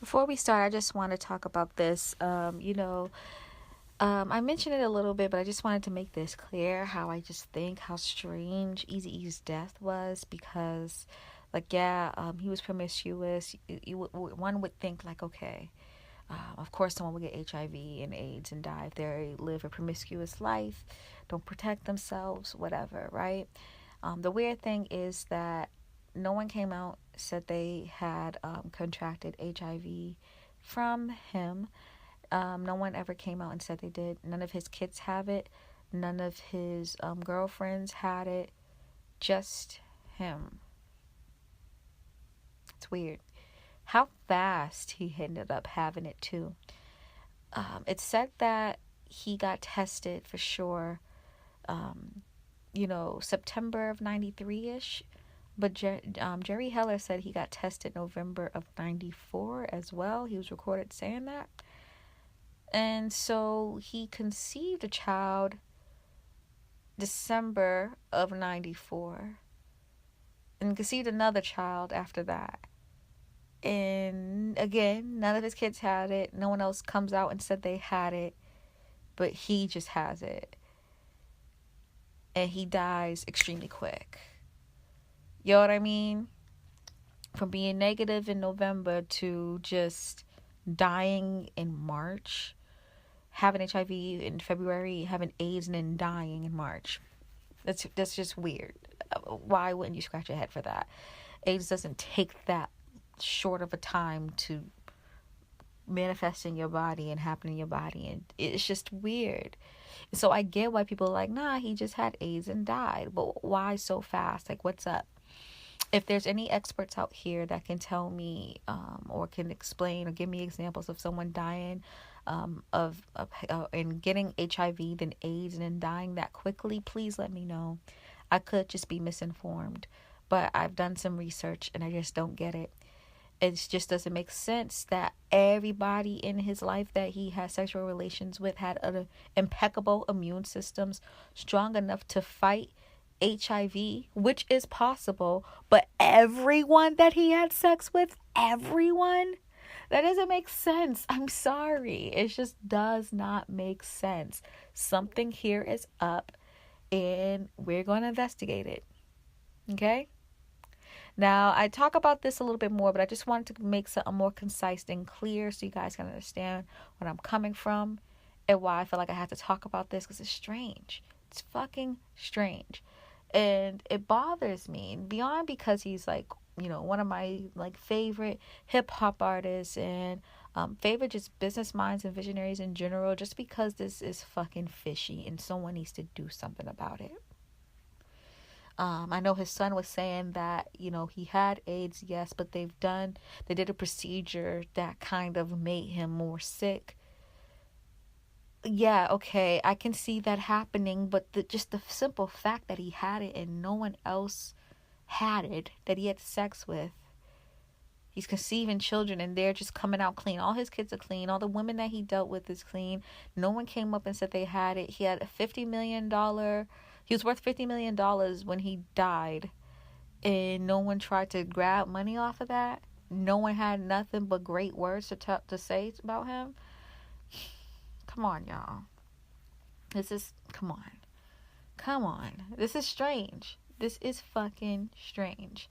Before we start, I just want to talk about this. I mentioned it a little bit, but I just wanted to make this clear how I just think how strange Eazy-E's death was because, he was promiscuous. One would think, like, okay, of course, someone would get HIV and AIDS and die if they live a promiscuous life, don't protect themselves, whatever, right? The weird thing is that no one came out, said they had contracted HIV from him. No one ever came out and said they did. None of his kids have it. None of his girlfriends had it. Just him. It's weird. How fast he ended up having it too. It's said that he got tested for sure, September of 93-ish. But Jerry Heller said he got tested November of 94 as well. He was recorded saying that. And so he conceived a child December of 94 and conceived another child after that. And again, none of his kids had it. No one else comes out and said they had it, but he just has it. And he dies extremely quick. You know what I mean? From being negative in November to just dying in March, having HIV in February, having AIDS, and then dying in March. That's just weird. Why wouldn't you scratch your head for that? AIDS doesn't take that short of a time to manifest in your body and happen in your body, and it's just weird. So I get why people are like, nah, he just had AIDS and died, but why so fast? Like, what's up? If there's any experts out here that can tell me or can explain or give me examples of someone dying and getting HIV, then AIDS, and then dying that quickly, please let me know. I could just be misinformed, but I've done some research and I just don't get it. It just doesn't make sense that everybody in his life that he had sexual relations with had an impeccable immune systems, strong enough to fight HIV, which is possible, but everyone that he had sex with, everyone, that doesn't make sense. I'm sorry. It just does not make sense. Something here is up and we're going to investigate it. Okay? Now, I talk about this a little bit more, but I just wanted to make something more concise and clear so you guys can understand where I'm coming from and why I feel like I have to talk about this, because it's strange. It's fucking strange. And it bothers me beyond because he's one of my favorite hip hop artists and favorite just business minds and visionaries in general, just because this is fucking fishy and someone needs to do something about it. I know his son was saying that, he had AIDS, yes, but they did a procedure that kind of made him more sick. Yeah, okay, I can see that happening, but just the simple fact that he had it and no one else had it, that he had sex with, he's conceiving children and they're just coming out clean. All his kids are clean. All the women that he dealt with is clean. No one came up and said they had it. He had a $50 million, he was worth $50 million when he died, and no one tried to grab money off of that. No one had nothing but great words to say about him. Come on, y'all. Come on. This is strange. This is fucking strange.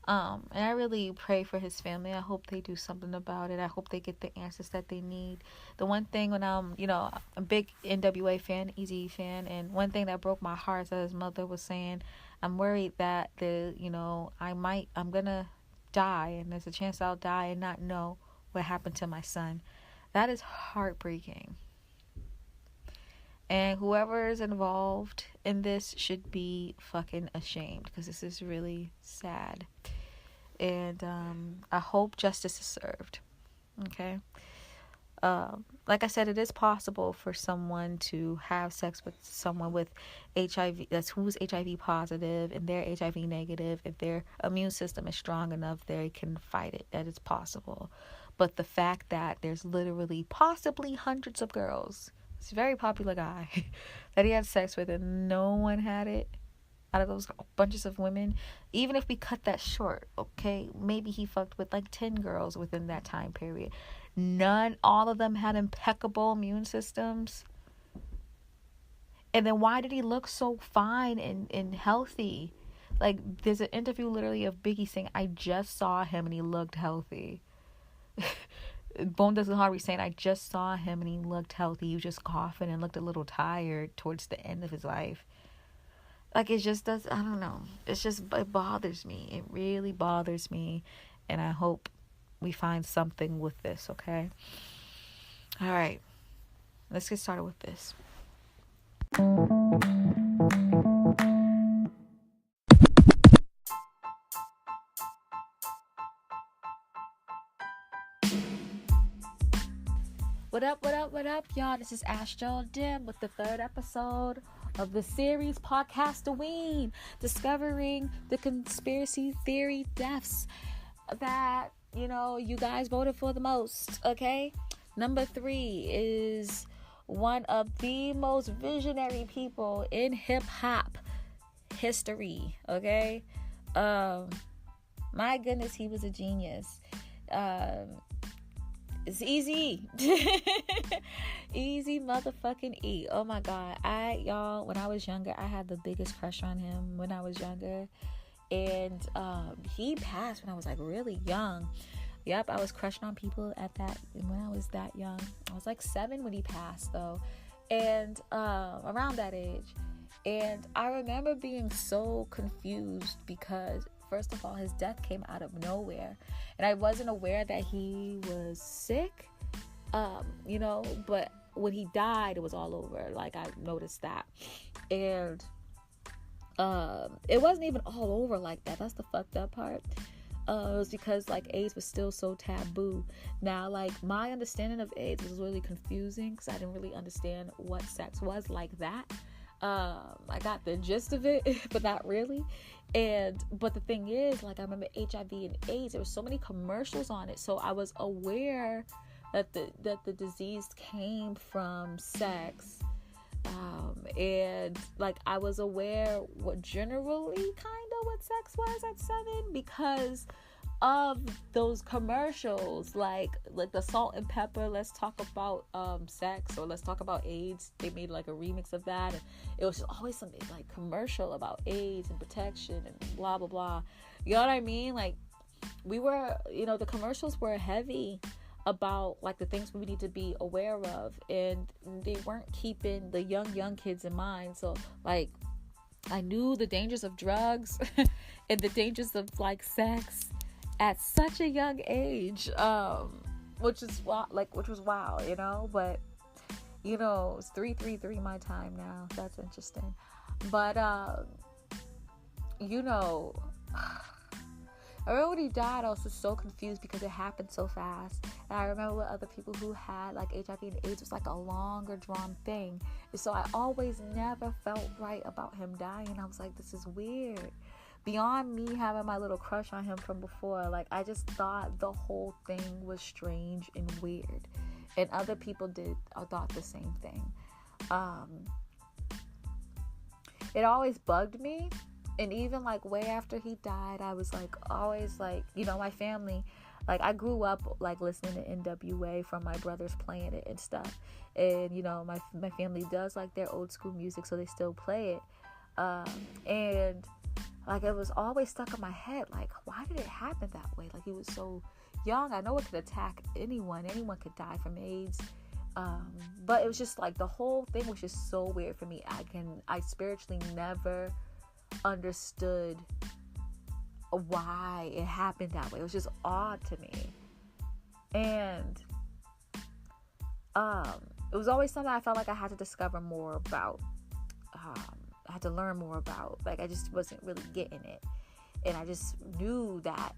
And I really pray for his family. I hope they do something about it. I hope they get the answers that they need. The one thing when I'm a big NWA fan, Eazy fan, and one thing that broke my heart is that his mother was saying, I'm worried that I'm gonna die and there's a chance I'll die and not know what happened to my son. That is heartbreaking. And whoever is involved in this should be fucking ashamed, because this is really sad. And I hope justice is served. Okay? Like I said, it is possible for someone to have sex with someone with HIV, who's HIV positive and they're HIV negative. If their immune system is strong enough, they can fight it. That is possible. But the fact that there's literally possibly hundreds of girls, it's a very popular guy, that he had sex with and no one had it, out of those bunches of women, even if we cut that short, okay, maybe he fucked with like 10 girls within that time period. All of them had impeccable immune systems. And then why did he look so fine and healthy? Like, there's an interview literally of Biggie saying, I just saw him and he looked healthy. Bone Thugs and Harmony saying, I just saw him and he looked healthy. He was just coughing and looked a little tired towards the end of his life. Like, it just does, I don't know. It bothers me. It really bothers me. And I hope we find something with this, okay? All right. Let's get started with this. What up, y'all? This is Astro with the third episode of the series Podcast-A-Ween, discovering the conspiracy theory deaths that, you guys voted for the most, okay? Number 3 is one of the most visionary people in hip-hop history, okay? My goodness, he was a genius. It's Eazy-E. Easy motherfucking E. Oh my God. Y'all, when I was younger, I had the biggest crush on him when I was younger. And he passed when I was like really young. Yep, I was crushing on people when I was that young. I was like 7 when he passed though. And around that age. And I remember being so confused because, first of all, his death came out of nowhere. And I wasn't aware that he was sick, but when he died, it was all over. Like, I noticed that. And it wasn't even all over like that. That's the fucked up part. It was because, like, AIDS was still so taboo. Now, like, my understanding of AIDS was really confusing because I didn't really understand what sex was like that. I got the gist of it, but not really. But the thing is, like, I remember HIV and AIDS, there were so many commercials on it, so I was aware that the disease came from sex, and like I was aware what sex was at 7 because of those commercials, like the Salt and Pepper, let's talk about sex, or let's talk about AIDS. They made like a remix of that, and it was just always something like commercial about AIDS and protection and blah blah blah. You know what I mean? Like, we were, the commercials were heavy about like the things we need to be aware of, and they weren't keeping the young kids in mind. So like, I knew the dangers of drugs and the dangers of like sex at such a young age, which was wild, but it's 3:33 my time now. That's interesting. But I remember when he died, I was just so confused because it happened so fast. And I remember with other people who had like HIV and AIDS, was like a longer drawn thing. And so I always never felt right about him dying. I was like, this is weird. Beyond me having my little crush on him from before, like, I just thought the whole thing was strange and weird. And other people thought the same thing. It always bugged me. And even like way after he died, I was like always like, my family, like I grew up like listening to NWA from my brothers playing it and stuff. And my family does like their old school music, so they still play it. And like, it was always stuck in my head, like, why did it happen that way? Like, he was so young. I know it could attack anyone could die from AIDS. But it was just like, the whole thing was just so weird for me. I spiritually never understood why it happened that way. It was just odd to me. And it was always something I felt like I had to discover more about. I had to learn more about. Like, I just wasn't really getting it. And I just knew that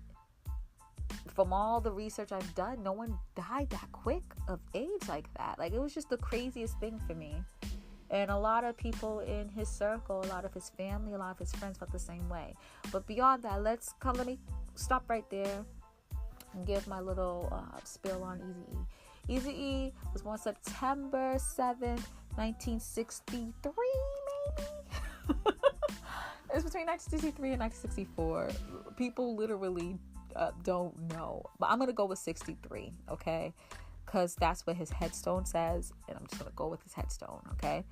from all the research I've done, no one died that quick of AIDS like that. Like, it was just the craziest thing for me. And a lot of people in his circle, a lot of his family, a lot of his friends felt the same way. But beyond that, let me stop right there and give my little spill on Eazy-E. Eazy-E was born September 7th, 1963, maybe? It's between 1963 and 1964. People literally don't know. But I'm going to go with 63, okay? Because that's what his headstone says. And I'm just going to go with his headstone, okay?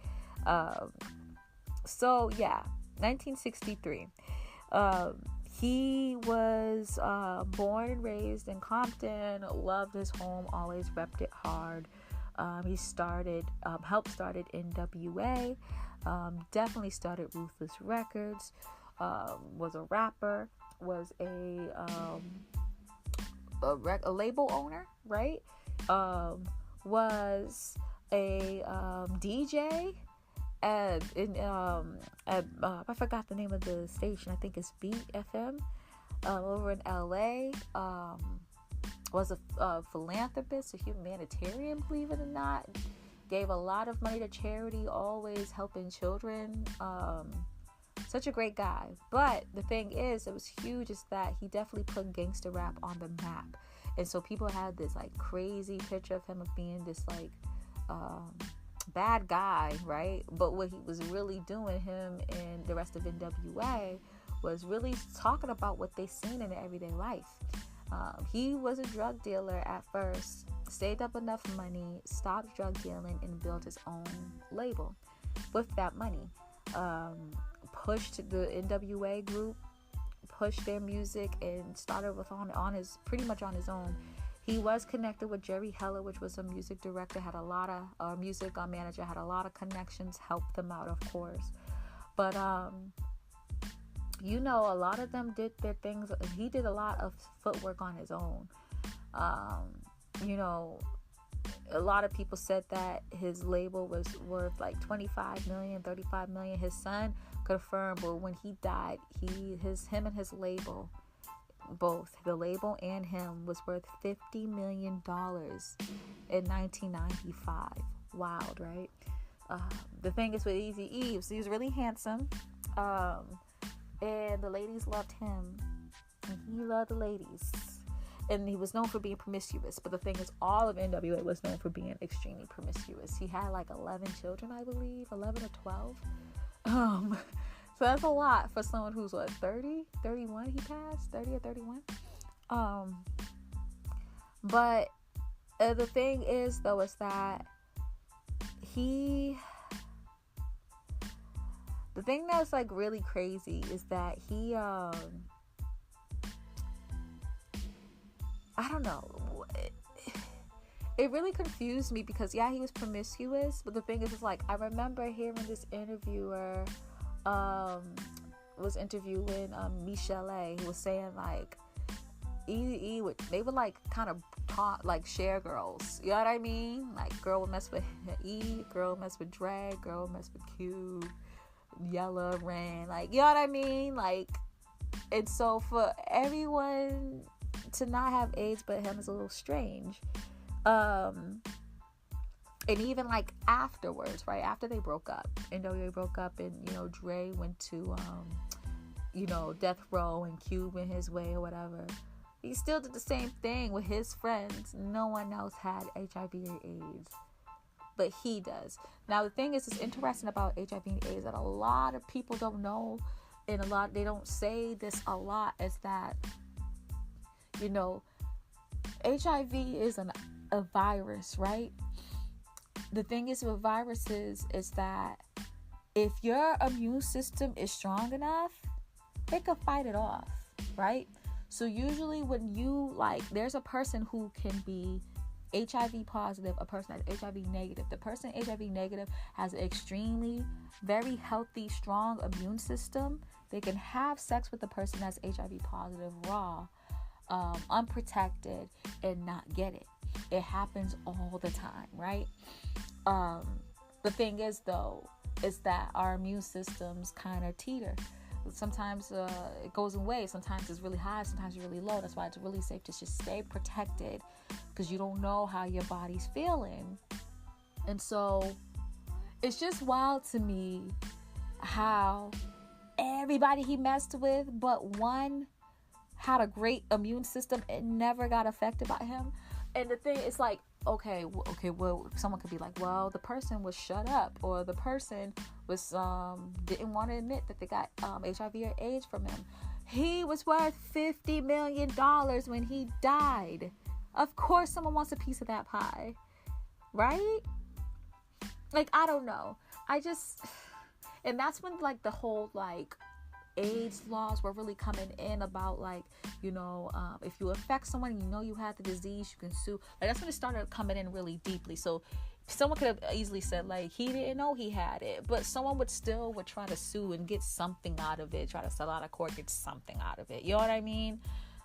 So, yeah, 1963. He was born and raised in Compton, loved his home, always repped it hard. He helped started NWA, definitely started Ruthless Records, was a rapper, was a label owner, right? Was a DJ. I forgot the name of the station. I think it's Beat FM over in LA. Was a philanthropist, a humanitarian, believe it or not. Gave a lot of money to charity, always helping children. Such a great guy. But the thing is, it was huge, is that he definitely put gangster rap on the map. And so people had this like crazy picture of him of being this like bad guy, right? But what he was really doing, him and the rest of NWA, was really talking about what they seen in their everyday life. He was a drug dealer at first, saved up enough money, stopped drug dealing, and built his own label with that money. Pushed the NWA group, pushed their music, and started with on his pretty much on his own. He was connected with Jerry Heller, which was a music director, had a lot of music manager, had a lot of connections, helped them out, of course. But a lot of them did their things. He did a lot of footwork on his own. A lot of people said that his label was worth like 25 million, 35 million. His son confirmed, but when he died, him and his label, both the label and him, was worth $50 million in 1995. Wild, right? The thing is with Eazy-E, he was really handsome, and the ladies loved him, and he loved the ladies, and he was known for being promiscuous. But the thing is, all of NWA was known for being extremely promiscuous. He had like 11 children, I believe, 11 or 12. So that's a lot for someone who's 30, 31, he passed, 30 or 31. But the thing is, though, is that the thing that's like really crazy is that he, I don't know, it really confused me because, yeah, he was promiscuous, but the thing is, it's like, I remember hearing this interviewer, was interviewing Michelle A. He was saying like Eazy-E they would like kind of talk like share girls, you know what I mean? Like girl would mess with E, girl would mess with Dre, girl would mess with Cube, Yella, Ren, like, you know what I mean? Like, and so for everyone to not have AIDS but him is a little strange. And even like afterwards, right after they broke up, NWA broke up, and Dre went to death row, and Cube went his way or whatever. He still did the same thing with his friends. No one else had HIV or AIDS, but he does. Now the thing is, it's interesting about HIV and AIDS that a lot of people don't know, and they don't say this a lot, is that HIV is a virus, right? The thing is with viruses is that if your immune system is strong enough, it can fight it off, right? So usually when there's a person who can be HIV positive, a person that's HIV negative. The person HIV negative has an extremely, very healthy, strong immune system. They can have sex with the person that's HIV positive raw, unprotected, and not get it. It happens all the time, right? The thing is, though, is that our immune systems kind of teeter. Sometimes it goes in waves. Sometimes it's really high, sometimes it's really low. That's why it's really safe to just stay protected, because you don't know how your body's feeling. And so it's just wild to me how everybody he messed with but one had a great immune system and never got affected by him. And the thing is like, okay, well, someone could be like, well, the person was shut up, or the person was didn't want to admit that they got HIV or AIDS from him. He was worth $50 million when he died. Of course someone wants a piece of that pie, right? Like, I don't know. And that's when like the whole like AIDS laws were really coming in about like, you know, if you affect someone and you know you had the disease, you can sue. Like, that's when it started coming in really deeply. So someone could have easily said like he didn't know he had it, but someone would try to sue and get something out of it, try to settle out of court, get something out of it. You know what I mean?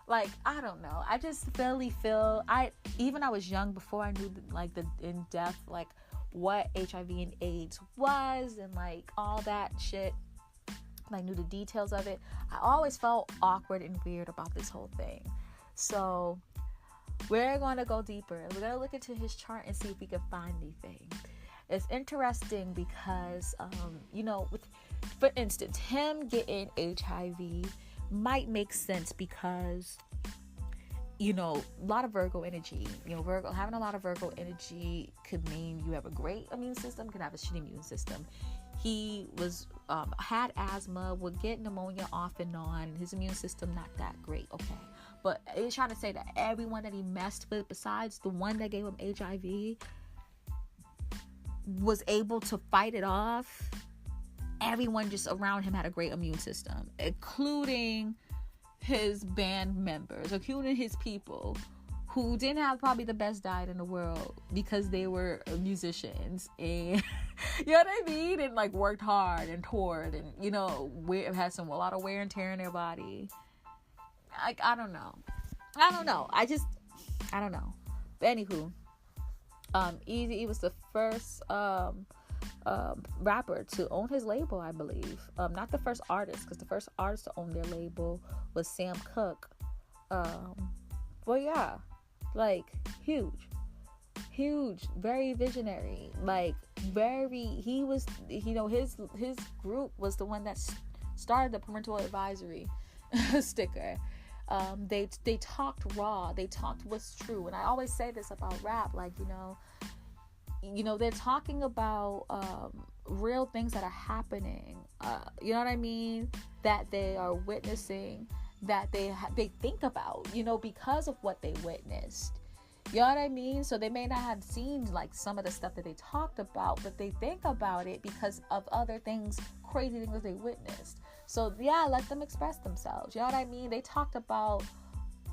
Like, I don't know. I just really feel I was young before I knew the in depth like what HIV and AIDS was and like all that shit. Like, knew the details of it. I always felt awkward and weird about this whole thing. So we're going to go deeper. We're going to look into his chart and see if we can find anything. It's interesting because, you know, for instance, him getting HIV might make sense because, you know, a lot of Virgo energy. You know, having a lot of Virgo energy could mean you have a great immune system, can have a shitty immune system. He was had asthma, would get pneumonia off and on. His immune system not that great, okay. But he's trying to say that everyone that he messed with, besides the one that gave him HIV, was able to fight it off. Everyone just around him had a great immune system, including his band members, including his people who didn't have probably the best diet in the world because they were musicians and you know what I mean, and like worked hard and toured and, you know, had a lot of wear and tear in their body. Like, I don't know. I don't know. But anywho, Eazy-E was the first rapper to own his label, I believe. Not the first artist, because the first artist to own their label was Sam Cooke. Well, yeah, like huge, very visionary. Like he was, you know, his group was the one that started the parental advisory sticker. They talked raw, they talked what's true, and I always say this about rap, like, you know, they're talking about real things that are happening, you know what I mean, that they are witnessing, that they think about, you know, because of what they witnessed. You know what I mean? So they may not have seen like some of the stuff that they talked about, but they think about it because of other things, crazy things they witnessed. So yeah, let them express themselves. You know what I mean? They talked about,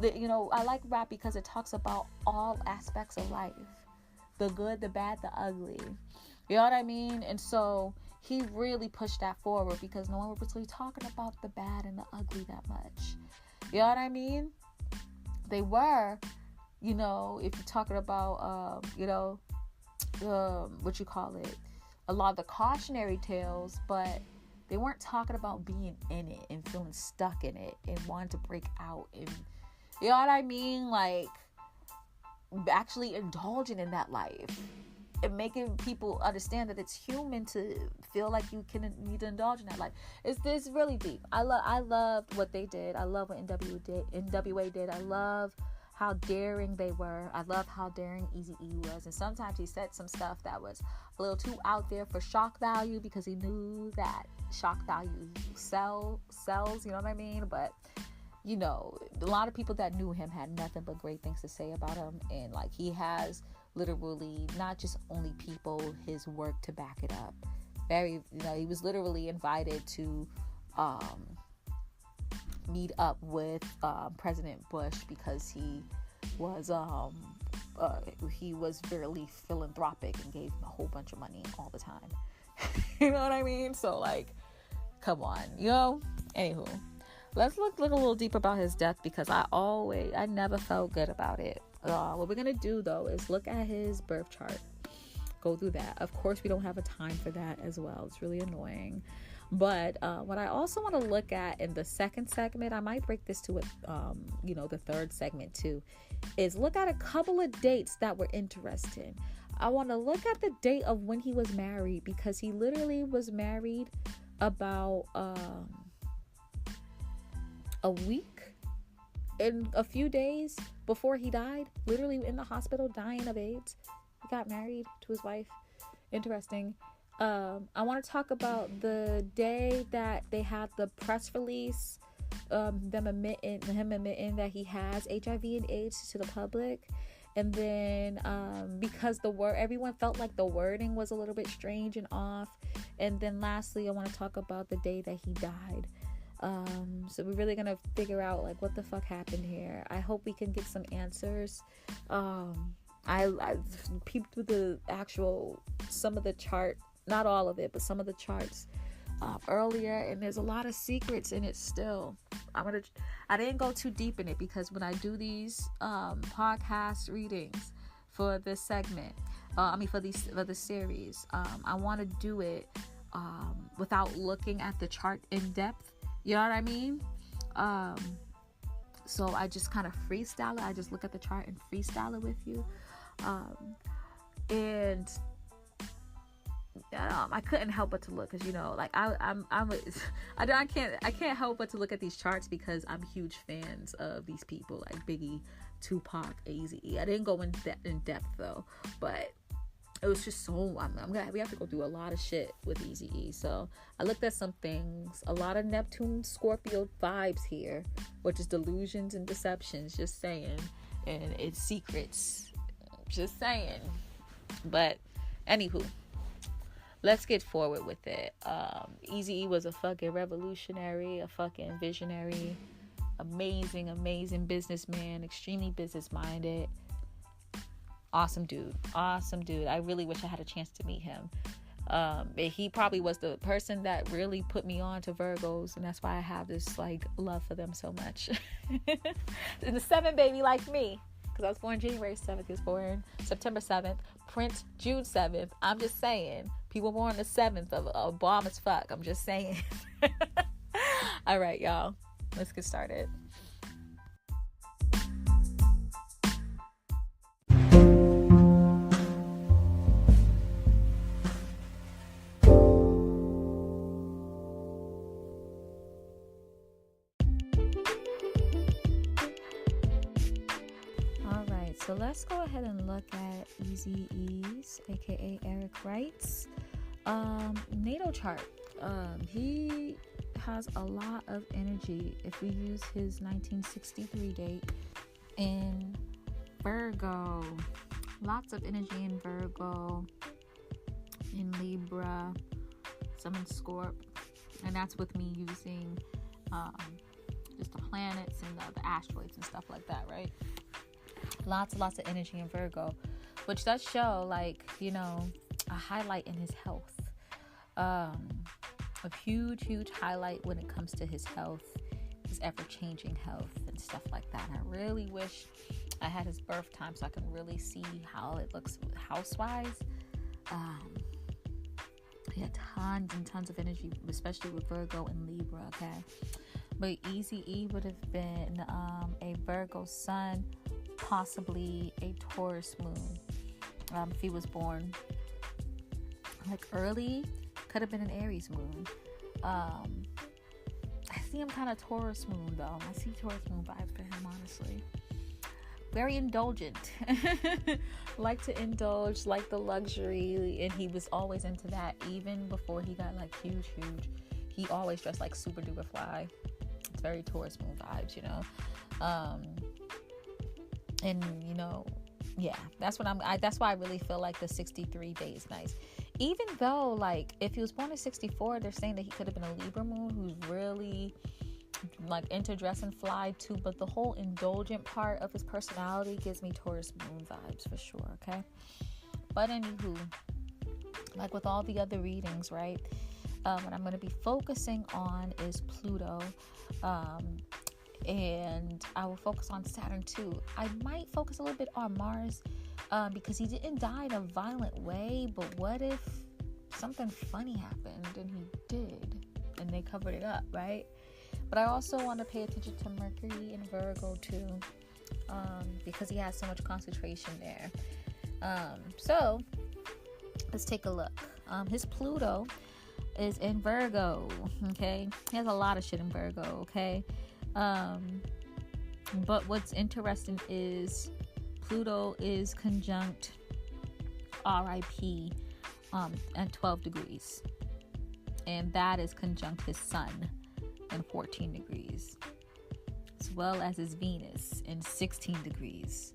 you know, I like rap because it talks about all aspects of life. The good, the bad, the ugly. You know what I mean? And so he really pushed that forward because no one was really talking about the bad and the ugly that much. You know what I mean? They were, you know, if you're talking about, you know, what you call it, a lot of the cautionary tales, but they weren't talking about being in it and feeling stuck in it and wanting to break out. And you know what I mean? Like, actually indulging in that life and making people understand that it's human to feel like you need to indulge in that life. It's really deep. I loved what they did. I love what NWA did. I love how daring they were. I love how daring Eazy-E was. And sometimes he said some stuff that was a little too out there for shock value because he knew that shock value sells, you know what I mean? But you know, a lot of people that knew him had nothing but great things to say about him. And like, he has literally not just only people, his work to back it up. You know, he was literally invited to meet up with President Bush because he was really philanthropic and gave him a whole bunch of money all the time. You know what I mean? So like, come on, you know? Anywho, let's look a little deeper about his death because I never felt good about it. What we're gonna do though is look at his birth chart, go through that. Of course, we don't have a time for that as well. It's really annoying. But what I also want to look at in the second segment, I might break this to you know, the third segment too, is look at a couple of dates that were interesting. I want to look at the date of when he was married because he literally was married about a week in a few days before he died, literally in the hospital dying of AIDS. He got married to his wife. Interesting. I want to talk about the day that they had the press release, him admitting that he has HIV and AIDS to the public. And then because everyone felt like the wording was a little bit strange and off. And then lastly, I want to talk about the day that he died. So we're really gonna figure out like what the fuck happened here. I hope we can get some answers. I peeped through some of the chart, not all of it, but some of the charts earlier, and there's a lot of secrets in it still. I didn't go too deep in it because when I do these podcast readings for this segment, for the series, I want to do it without looking at the chart in depth. You know what I mean? So I just kind of freestyle it. I just look at the chart and freestyle it with you. And I couldn't help but to look, because like I can't help but to look at these charts because I'm huge fans of these people like Biggie, Tupac, Eazy-E. I didn't go in depth though, but it was just so we have to go through a lot of shit with Eazy-E. So I looked at some things, a lot of Neptune Scorpio vibes here, which is delusions and deceptions, just saying, and it's secrets, just saying. But anywho, let's get forward with it. Eazy-E was a fucking revolutionary, a fucking visionary, amazing businessman, extremely business minded. Awesome dude. I really wish I had a chance to meet him. He probably was the person that really put me on to Virgos, and that's why I have this like love for them so much. And the 7 baby like me, because I was born January 7th. He was born September 7th. Prince June 7th. I'm just saying, people born the 7th of bomb as fuck. I'm just saying. All right, y'all, let's get started. So let's go ahead and look at Eazy-E's, aka Eric Wright's, natal chart. He has a lot of energy if we use his 1963 date in Virgo. Lots of energy in Virgo, in Libra, some in Scorp, and that's with me using just the planets and the asteroids and stuff like that, right? Lots of energy in Virgo, which does show like, a highlight in his health. A huge highlight when it comes to his health, his ever-changing health and stuff like that. I really wish I had his birth time so I can really see how it looks house-wise. He had tons and tons of energy, especially with Virgo and Libra, okay? But Eazy-E would have been a Virgo sun, possibly a Taurus moon. If he was born like early, could have been an Aries moon. I see him kind of Taurus moon though. I see Taurus moon vibes for him, honestly. Very indulgent. Like to indulge, like the luxury, and he was always into that even before he got like huge. He always dressed like super duper fly. It's very Taurus moon vibes, and yeah, that's why I really feel like the 63 day is nice. Even though like if he was born in 64, they're saying that he could have been a Libra moon who's really like into dress and fly too, but the whole indulgent part of his personality gives me Taurus moon vibes for sure, okay? But anywho, like with all the other readings, right, what I'm going to be focusing on is Pluto, and I will focus on Saturn too. I might focus a little bit on Mars, because he didn't die in a violent way, but what if something funny happened and he did and they covered it up, right? But I also want to pay attention to Mercury in Virgo too, because he has so much concentration there. So let's take a look. His Pluto is in Virgo, okay? He has a lot of shit in Virgo, okay? But what's interesting is Pluto is conjunct RIP at 12 degrees. And that is conjunct his sun in 14 degrees. As well as his Venus in 16 degrees.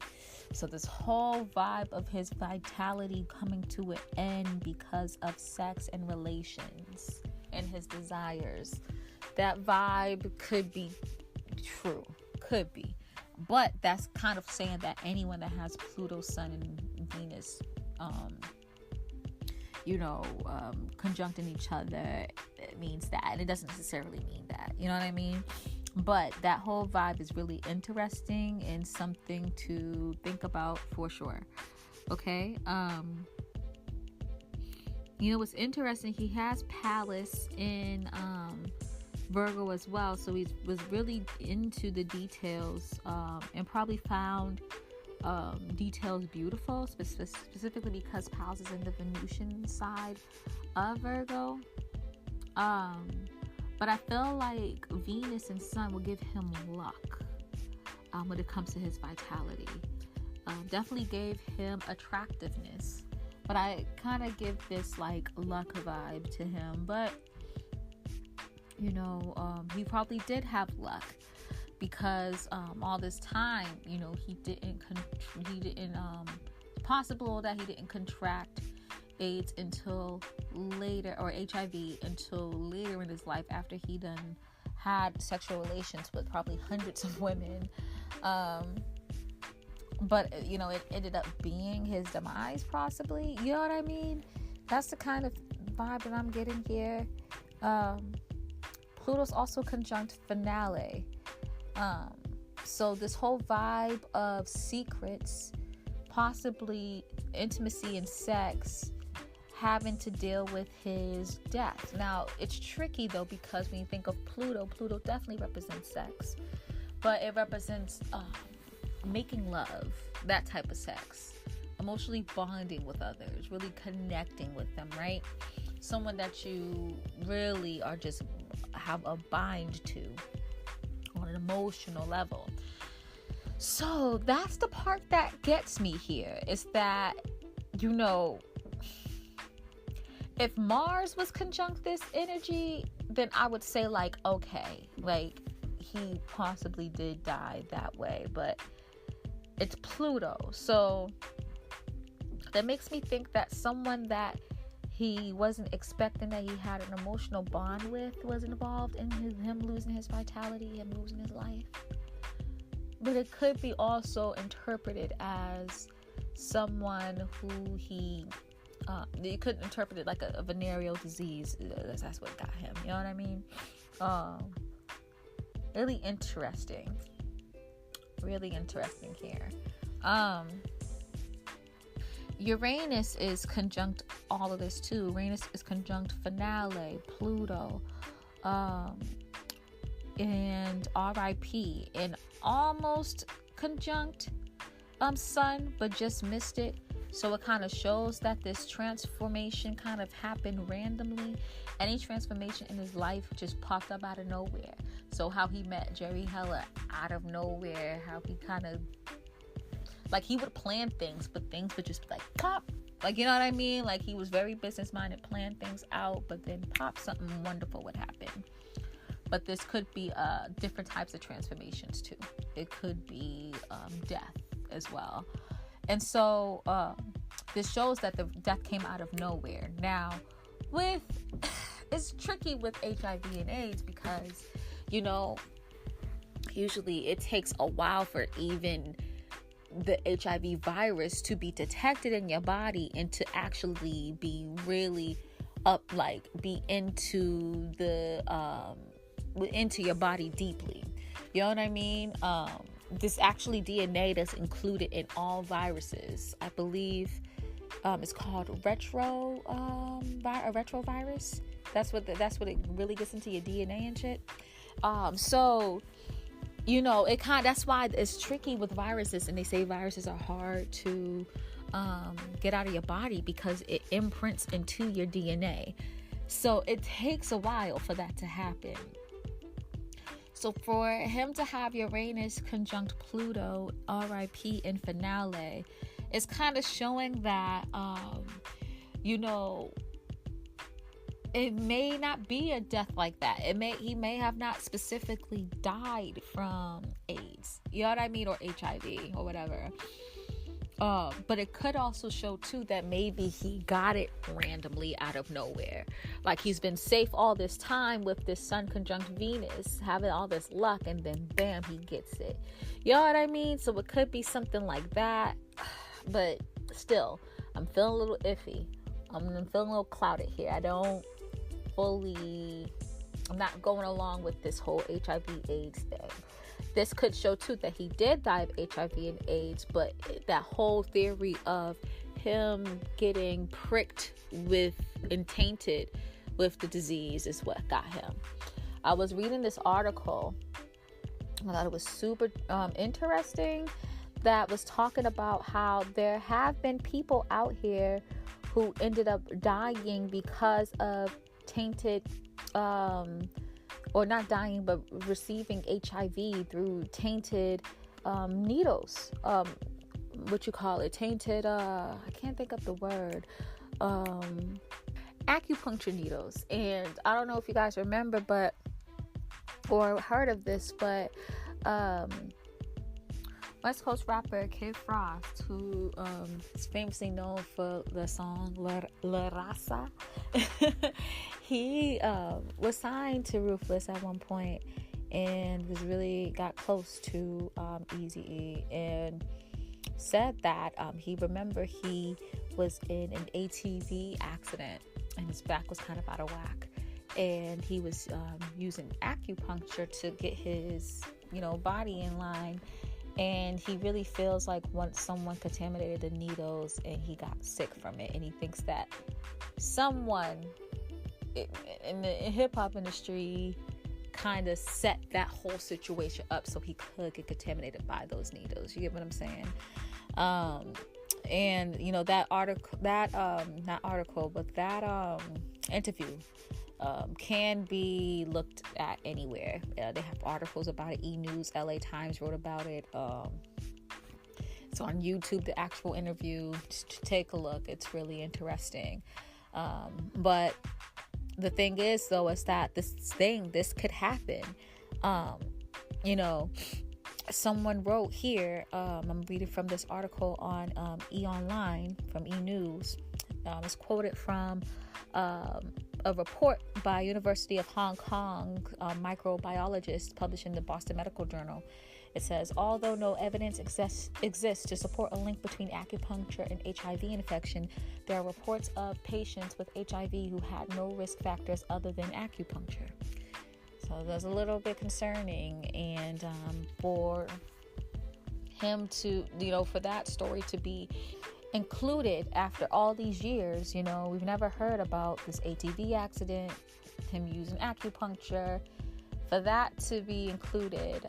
So this whole vibe of his vitality coming to an end because of sex and relations and his desires. That vibe could be true. Could be. But that's kind of saying that anyone that has Pluto, Sun, and Venus, conjuncting each other, it means that. And it doesn't necessarily mean that. You know what I mean? But that whole vibe is really interesting and something to think about for sure. Okay? What's interesting, he has Palace in Virgo as well, so he was really into the details and probably found details beautiful, specifically because Palace is in the Venusian side of Virgo. But I feel like Venus and Sun will give him luck when it comes to his vitality. Definitely gave him attractiveness, but I kind of give this like luck vibe to him. But he probably did have luck because all this time, he didn't possible that he didn't contract AIDS until later, or HIV until later in his life, after he done had sexual relations with probably hundreds of women. But it ended up being his demise, possibly. You know what I mean? That's the kind of vibe that I'm getting here. Pluto's also conjunct Finale. So this whole vibe of secrets, possibly intimacy and sex, having to deal with his death. Now, it's tricky though, because when you think of Pluto definitely represents sex, but it represents making love, that type of sex, emotionally bonding with others, really connecting with them, right? Someone that you really are just have a bind to on an emotional level. So that's the part that gets me here, is that, if Mars was conjunct this energy, then I would say like, okay, like he possibly did die that way, but it's Pluto. So that makes me think that someone that he wasn't expecting, that he had an emotional bond with, was involved in him losing his vitality, him losing his life. But it could be also interpreted as someone who you could interpret it like a venereal disease. That's what got him. You know what I mean? Really interesting. Really interesting here. Uranus is conjunct all of this too. Uranus is conjunct Finale, Pluto, and RIP, and almost conjunct Sun, but just missed it. So it kind of shows that this transformation kind of happened randomly. Any transformation in his life just popped up out of nowhere. So how he met Jerry Heller out of nowhere, how he kind of, like, he would plan things, but things would just like pop. Like, you know what I mean? Like, he was very business-minded, planned things out, but then pop, something wonderful would happen. But this could be different types of transformations too. It could be death as well. And so this shows that the death came out of nowhere. Now, it's tricky with HIV and AIDS because, usually it takes a while for even the HIV virus to be detected in your body and to actually be really be into into your body deeply. You know what I mean? This actually DNA that's included in all viruses. I believe it's called retrovirus. That's what it really gets into your DNA and shit. So that's why it's tricky with viruses, and they say viruses are hard to get out of your body because it imprints into your DNA. So it takes a while for that to happen. So for him to have Uranus conjunct Pluto, RIP in finale, it's kind of showing that, it may not be a death like that. He may have not specifically died from AIDS, you know what I mean, or HIV or whatever. But it could also show too that maybe he got it randomly out of nowhere. Like he's been safe all this time with this Sun conjunct Venus, having all this luck, and then bam, he gets it. You know what I mean? So it could be something like that. But still, I'm feeling a little iffy. I'm feeling a little clouded here. I'm not going along with this whole HIV AIDS thing. This could show too that he did die of HIV and AIDS, but that whole theory of him getting pricked with and tainted with the disease is what got him. I was reading this article. I thought it was super interesting, that was talking about how there have been people out here who ended up dying because of tainted or not dying, but receiving HIV through tainted needles. Tainted, I can't think of the word. Acupuncture needles. And I don't know if you guys remember, or heard of this, but West Coast rapper Kid Frost, who is famously known for the song La Raza, he was signed to Ruthless at one point and got close to Eazy-E, and said that he was in an ATV accident and his back was kind of out of whack, and he was using acupuncture to get his body in line. And he really feels like once someone contaminated the needles and he got sick from it, and he thinks that someone in the hip-hop industry kind of set that whole situation up so he could get contaminated by those needles. You get what I'm saying? And that interview can be looked at anywhere. They have articles about it. E-News, LA Times wrote about it. It's on YouTube, the actual interview. Just take a look. It's really interesting. But the thing is, though, is that this could happen. Someone wrote here, I'm reading from this article on E-Online from E-News. It's quoted from a report by University of Hong Kong microbiologist published in the Boston Medical Journal. It says, although no evidence exists to support a link between acupuncture and HIV infection, there are reports of patients with HIV who had no risk factors other than acupuncture. So that's a little bit concerning, and for him to, for that story to be included after all these years, we've never heard about this ATV accident, him using acupuncture. For that to be included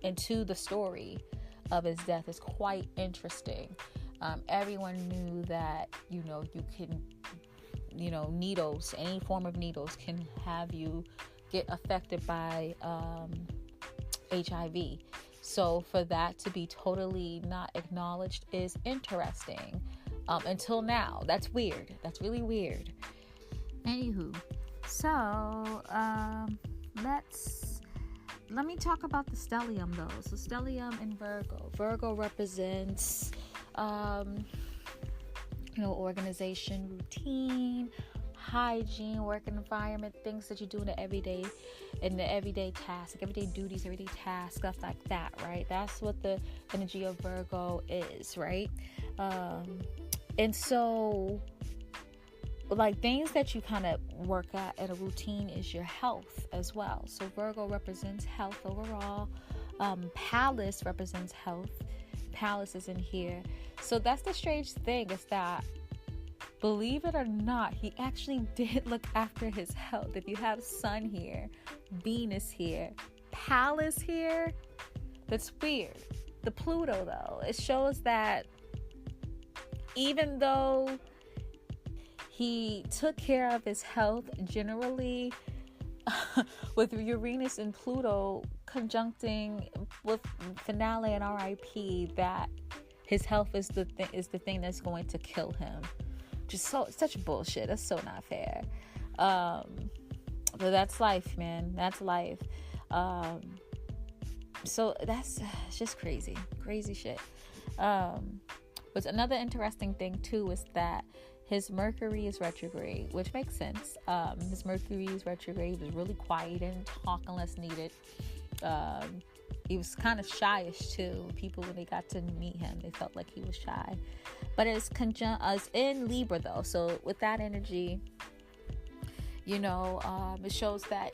into the story of his death is quite interesting. Everyone knew that, you can, needles, any form of needles can have you get affected by HIV. So for that to be totally not acknowledged is interesting. Until now, that's weird. That's really weird. Anywho, so let me talk about the stellium though. So stellium in Virgo. Virgo represents organization, routine, hygiene, work environment, things that you do in the everyday tasks, like everyday duties, everyday tasks, stuff like that, right? That's what the energy of Virgo is, right? And so, like, things that you kind of work at in a routine is your health as well. So Virgo represents health overall. Palace represents health. Palace is in here. So that's the strange thing, is that, believe it or not, he actually did look after his health. If you have Sun here, Venus here, Palace here, that's weird. The Pluto, though, it shows that even though he took care of his health generally, with Uranus and Pluto conjuncting with finale and RIP, that his health is the thing that's going to kill him. Just such bullshit. That's so not fair. But that's life, man. That's life. So that's just crazy shit. But another interesting thing too is that his Mercury is retrograde, which makes sense. His Mercury is retrograde. He was really quiet and talk unless needed. He was kind of shyish too. People, when they got to meet him, they felt like he was shy. But it's in Libra though. So with that energy, it shows that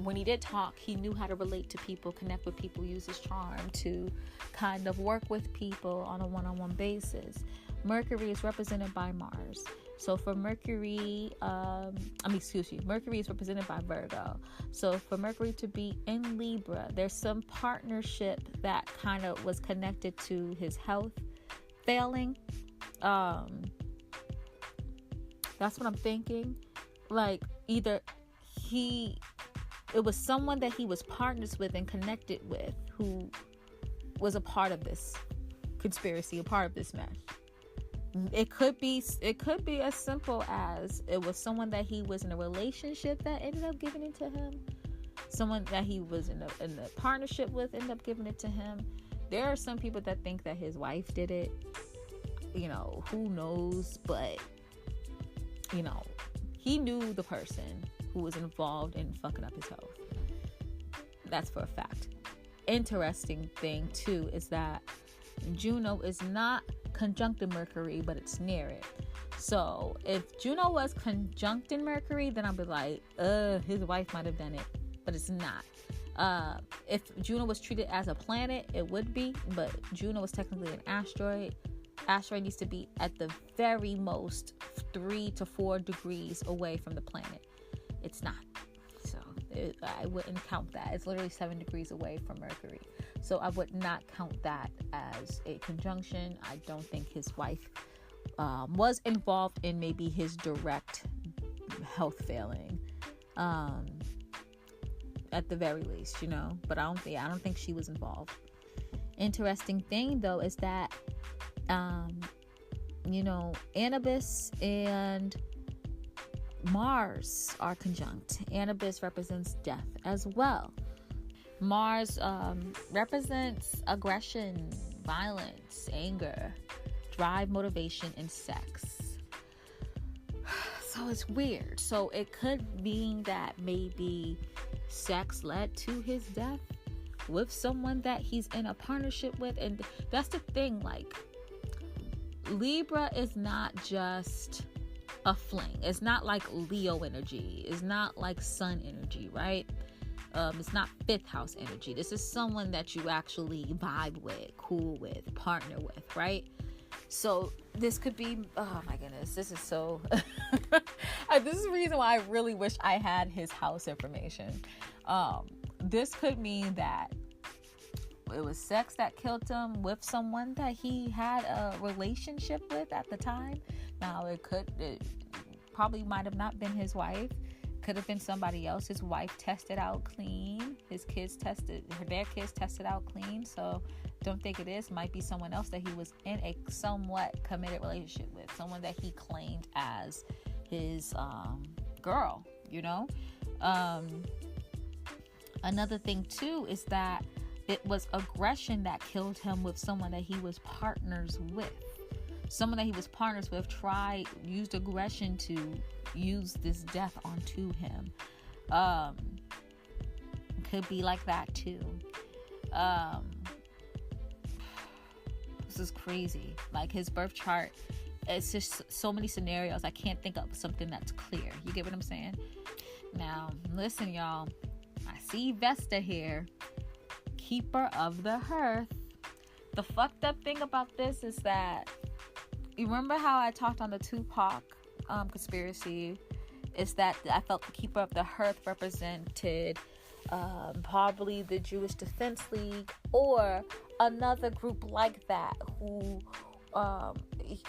when he did talk, he knew how to relate to people, connect with people, use his charm to kind of work with people on a one-on-one basis. Mercury is represented by Mars. So for Mercury, Mercury is represented by Virgo. So for Mercury to be in Libra, there's some partnership that kind of was connected to his health failing. That's what I'm thinking. Like either it was someone that he was partners with and connected with who was a part of this conspiracy, a part of this mess. It could be as simple as it was someone that he was in a relationship that ended up giving it to him. Someone that he was in a partnership with ended up giving it to him. There are some people that think that his wife did it. Who knows? But, he knew the person who was involved in fucking up his health. That's for a fact. Interesting thing too is that Juno is not conjuncting Mercury, but it's near it. So if Juno was conjuncting Mercury, then I'd be like, his wife might have done it, but it's not. If Juno was treated as a planet, it would be, but Juno is technically an asteroid. Asteroid needs to be at the very most 3 to 4 degrees away from the planet. It's not. So I wouldn't count that. It's literally 7 degrees away from Mercury. So I would not count that as a conjunction. I don't think his wife was involved in maybe his direct health failing. At the very least, But I don't think she was involved. Interesting thing though is that Anubis and Mars are conjunct. Anubis represents death as well. Mars represents aggression, violence, anger, drive, motivation, and sex. So it's weird. So it could mean that maybe sex led to his death with someone that he's in a partnership with. And that's the thing, like, Libra is not just a fling. It's not like Leo energy. It's not like Sun energy, right? It's not 5th house energy. This is someone that you actually vibe with, cool with, partner with, right? So this could be, oh my goodness, this is so, this is the reason why I really wish I had his house information. This could mean that it was sex that killed him with someone that he had a relationship with at the time. Now it probably might have not been his wife. Could have been somebody else. His wife tested out clean. Their kids tested out clean. So don't think it is. Might be someone else that he was in a somewhat committed relationship with. Someone that he claimed as his girl, Another thing too is that it was aggression that killed him with someone that he was partners with. Someone that he was partners with used aggression to use this death onto him. Could be like that too. This is crazy. Like his birth chart, it's just so many scenarios. I can't think of something that's clear. You get what I'm saying? Now, listen, y'all. I see Vesta here. Keeper of the hearth. The fucked up thing about this is that, you remember how I talked on the Tupac conspiracy? Is that I felt the keeper of the hearth represented probably the Jewish Defense League or another group like that who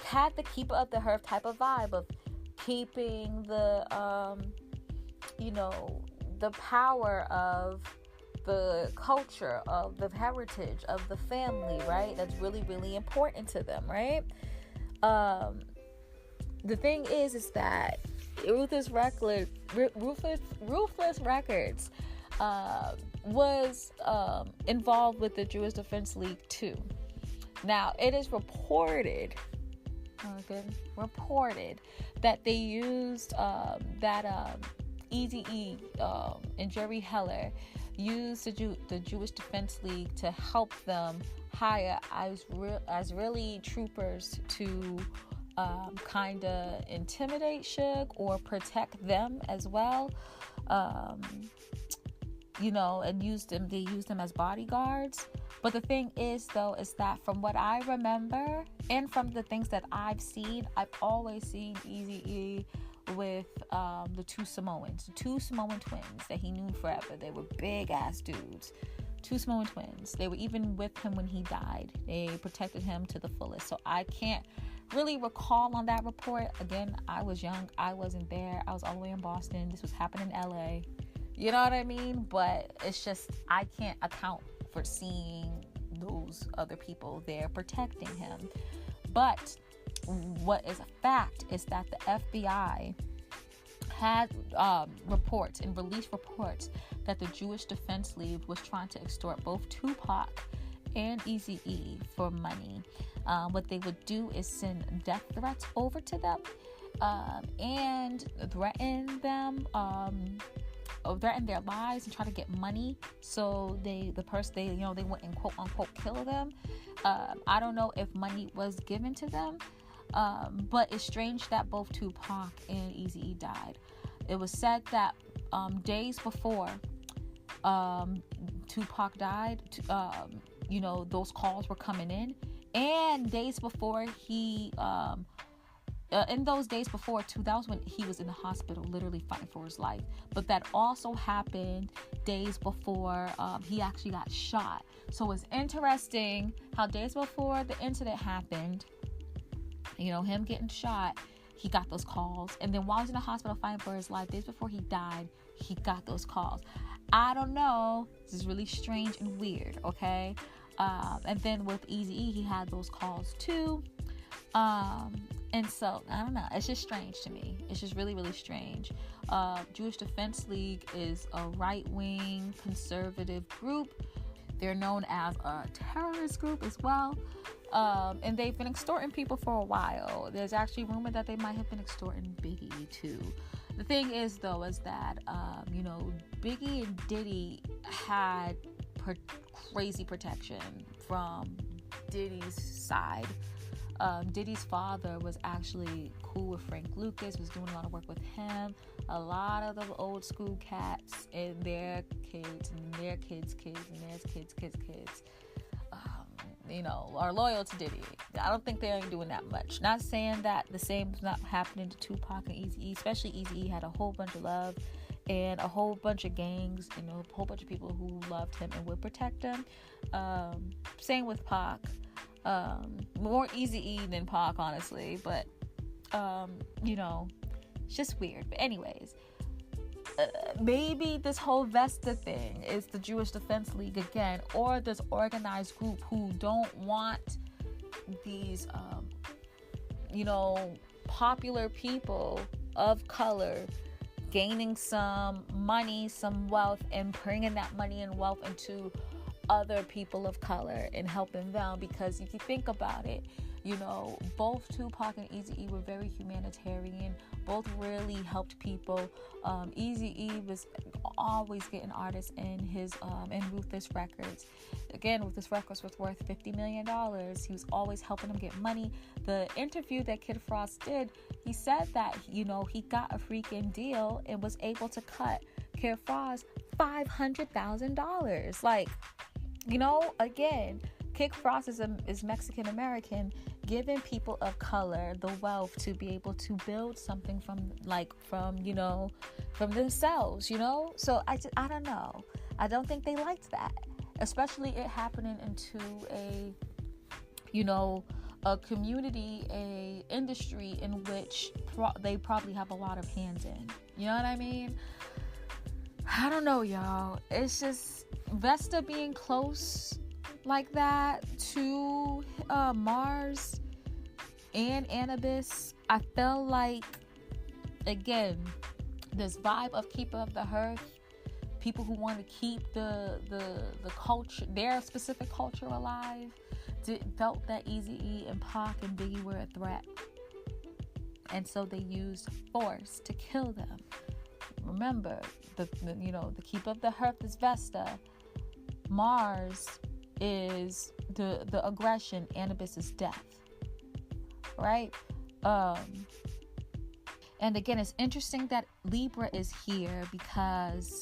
had the keeper of the hearth type of vibe of keeping the the power of the culture, of the heritage, of the family, right? That's really, really important to them, right? The thing is that Ruthless Records was involved with the Jewish Defense League too. Now, it is reported that they used that Eazy-E and Jerry Heller used the Jewish Defense League to help them hire Israeli troopers to kind of intimidate Suge or protect them as well. And they used them as bodyguards. But the thing is, though, is that from what I remember and from the things that I've seen, I've always seen Eazy-E with the two Samoan twins that he knew forever. They were big ass dudes. Two Samoan twins. They were even with him when he died. They protected him to the fullest. So I can't really recall on that report. Again, I was young. I wasn't there. I was all the way in Boston. This was happening in LA. You know what I mean? But it's just, I can't account for seeing those other people there protecting him. But what is a fact is that the FBI had reports and released reports that the Jewish Defense League was trying to extort both Tupac and Eazy-E for money. What they would do is send death threats over to them and threaten them, threaten their lives and try to get money. So they wouldn't quote unquote kill them. I don't know if money was given to them. But it's strange that both Tupac and Eazy-E died. It was said that days before Tupac died, those calls were coming in, and days before in those days before too, that was when he was in the hospital literally fighting for his life. But that also happened days before he actually got shot. So it's interesting how days before the incident happened, him getting shot, he got those calls. And then while he was in the hospital fighting for his life, days before he died, he got those calls. I don't know. This is really strange and weird, okay? And then with Eazy-E, he had those calls too. And so, I don't know. It's just strange to me. It's just really, really strange. Jewish Defense League is a right-wing conservative group. They're known as a terrorist group as well. And they've been extorting people for a while. There's actually rumor that they might have been extorting Biggie too. The thing is, though, is that, Biggie and Diddy had crazy protection from Diddy's side. Diddy's father was actually cool with Frank Lucas, was doing a lot of work with him. A lot of the old school cats and their kids and their kids' kids and their kids, are loyal to Diddy. I don't think they ain't doing that much. Not saying that the same is not happening to Tupac and Eazy-E, especially Eazy-E had a whole bunch of love and a whole bunch of gangs, a whole bunch of people who loved him and would protect him. Same with Pac. More Eazy-E than Pac, honestly, but it's just weird. But anyways, maybe this whole Vesta thing is the Jewish Defense League again, or this organized group who don't want these popular people of color gaining some money, some wealth, and bringing that money and wealth into other people of color and helping them. Because if you think about it, both Tupac and Eazy-E were very humanitarian. Both really helped people. Eazy-E was always getting artists in his in Ruthless Records. Again, Ruthless Records was worth $50 million. He was always helping them get money. The interview that Kid Frost did, he said that he got a freaking deal and was able to cut Kid Frost $500,000. Like, again, Kid Frost is Mexican American, giving people of color the wealth to be able to build something from themselves, So I don't know. I don't think they liked that, especially it happening into a community, a industry in which they probably have a lot of hands in. You know what I mean? I don't know, y'all. It's just Vesta being close like that to Mars and Anubis. I feel like, again, this vibe of keeper of the hearth, people who want to keep the culture, their specific culture alive, felt that Eazy-E and Pac and Biggie were a threat, and so they used force to kill them. Remember, the keeper of the hearth is Vesta. Mars is the aggression. Anubis is death. Right? And again, it's interesting that Libra is here because,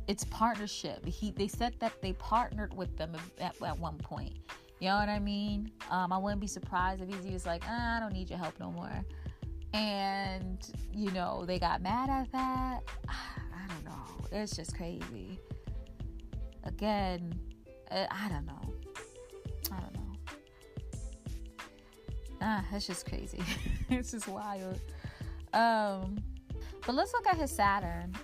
it's partnership. They said that they partnered with them at one point. You know what I mean? I wouldn't be surprised if Eazy was like, I don't need your help no more. And, they got mad at that. I don't know. It's just crazy. Again, I don't know. It's just crazy. It's just wild. But let's look at his Saturn.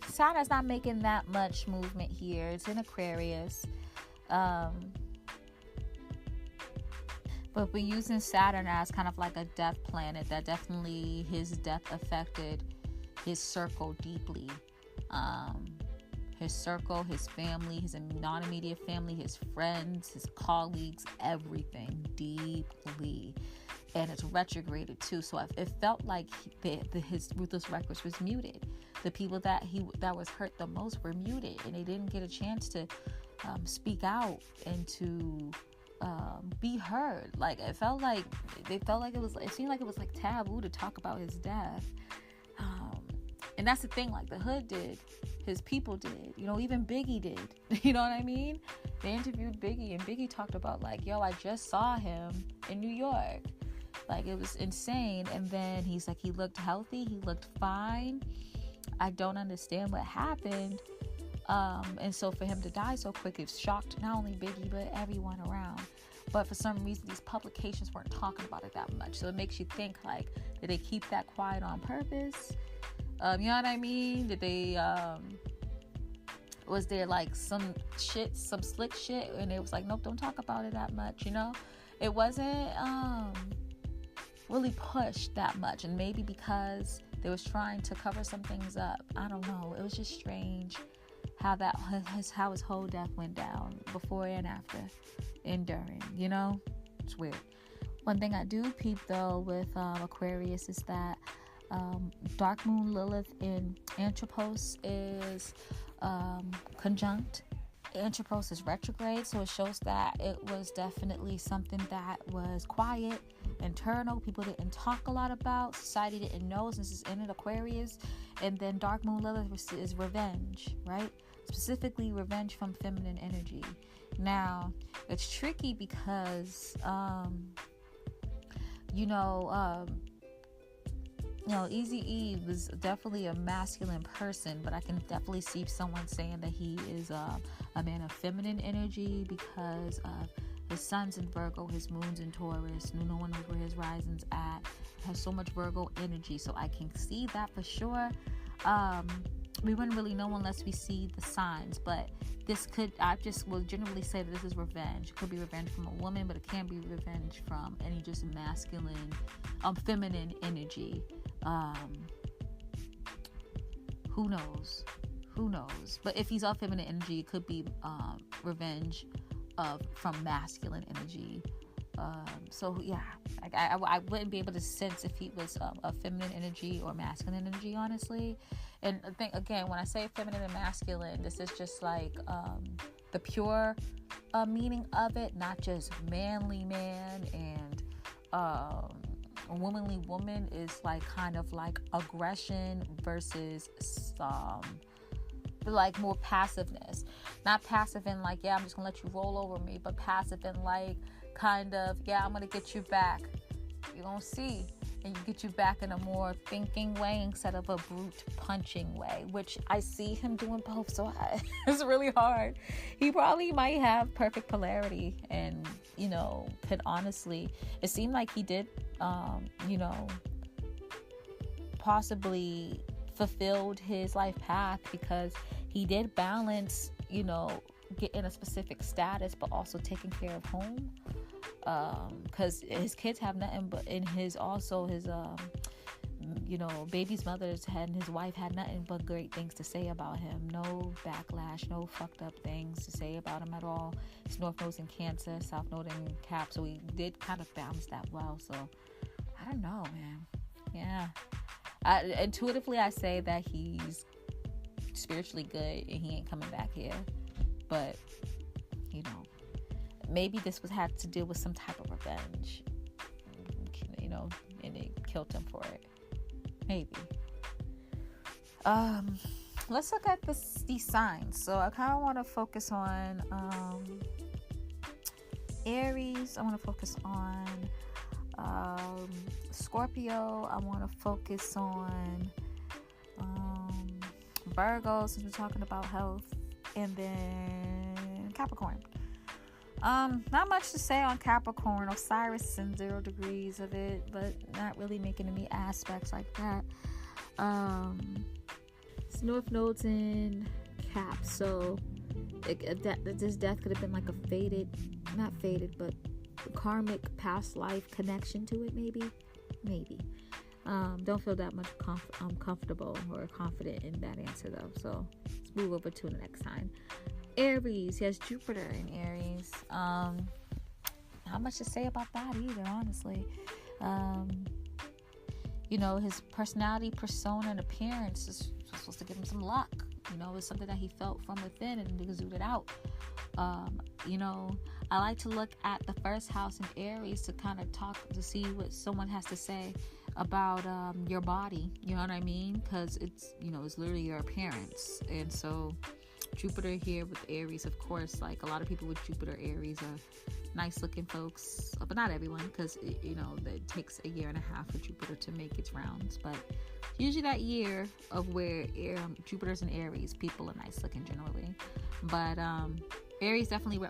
Saturn's not making that much movement here. It's in Aquarius. But we're using Saturn as kind of like a death planet. That definitely, his death affected his circle deeply. His circle, his family, his non-immediate family, his friends, his colleagues, everything deeply. And it's retrograded too. So it felt like his ruthless records was muted. The people that was hurt the most were muted, and they didn't get a chance to speak out and to be heard. Like it seemed like it was like taboo to talk about his death. And that's the thing, like the hood did, his people did, even Biggie did. You know what I mean? They interviewed Biggie, and Biggie talked about like, yo, I just saw him in New York. Like it was insane. And then he's like, he looked healthy, he looked fine. I don't understand what happened. And so for him to die so quick, it shocked not only Biggie, but everyone around. But for some reason, these publications weren't talking about it that much. So it makes you think, like, did they keep that quiet on purpose? You know what I mean? Did they, was there like some slick shit, and it was like, nope, don't talk about it that much, It wasn't really pushed that much, and maybe because they was trying to cover some things up. I don't know. It was just strange how how his whole death went down, before and after and during, It's weird. One thing I do peep though with Aquarius is that Dark Moon Lilith in Anthropos is conjunct. Anthropos is retrograde, so it shows that it was definitely something that was quiet, internal. People didn't talk a lot about. Society didn't know, since it's in an Aquarius. And then Dark Moon Lilith is revenge, right? Specifically, revenge from feminine energy. Now, it's tricky because, Eazy-E was definitely a masculine person, but I can definitely see someone saying that he is a man of feminine energy because of his sun's in Virgo, his moon's in Taurus. No one knows where his rising's at. Has so much Virgo energy, so I can see that for sure. We wouldn't really know unless we see the signs, but I just will generally say that this is revenge. It could be revenge from a woman, but it can't be revenge from any just masculine, feminine energy. Who knows? But if he's all feminine energy, it could be revenge from masculine energy. So yeah, I wouldn't be able to sense if he was a feminine energy or masculine energy, honestly. And I think, again, when I say feminine and masculine, this is just like the pure meaning of it, not just manly man and womanly woman. Is like kind of like aggression versus like more passiveness. Not passive in like, yeah, I'm just gonna let you roll over me, but passive in like kind of, yeah, I'm gonna get you back. You're gonna see, and you get you back in a more thinking way instead of a brute punching way, which I see him doing both. So it's really hard. He probably might have perfect polarity, and could honestly, it seemed like he did possibly fulfilled his life path, because he did balance, getting a specific status, but also taking care of home. Because his kids have nothing but, in his baby's mothers and his wife had nothing but great things to say about him. No backlash, no fucked up things to say about him at all. It's North Node in Cancer, South Node in Cap, so he did kind of balance that well. So I don't know, man. Yeah, intuitively I say that he's spiritually good and he ain't coming back here, but maybe this had to do with some type of revenge, and it killed him for it. Maybe. Let's look at these signs. So I kind of want to focus on Aries. I want to focus on Scorpio. I want to focus on Virgo, since we're talking about health, and then Capricorn. Not much to say on Capricorn. Osiris is in 0 degrees of it, but not really making any aspects like that. It's North Node's in Cap, so this death could have been like a not faded, but karmic past life connection to it, maybe. Don't feel that much comfortable or confident in that answer though. So let's move over to the next sign. Aries. He has Jupiter in Aries. Not much to say about that either, honestly. His personality, persona, and appearance is supposed to give him some luck. It's something that he felt from within and exuded out. I like to look at the first house in Aries to kind of talk, to see what someone has to say about your body. You know what I mean? Because it's literally your appearance. And so Jupiter here with Aries, of course, like a lot of people with Jupiter Aries are nice looking folks, but not everyone, because it takes a year and a half for Jupiter to make its rounds. But usually that year of where Jupiter's in Aries, people are nice looking generally. But Aries definitely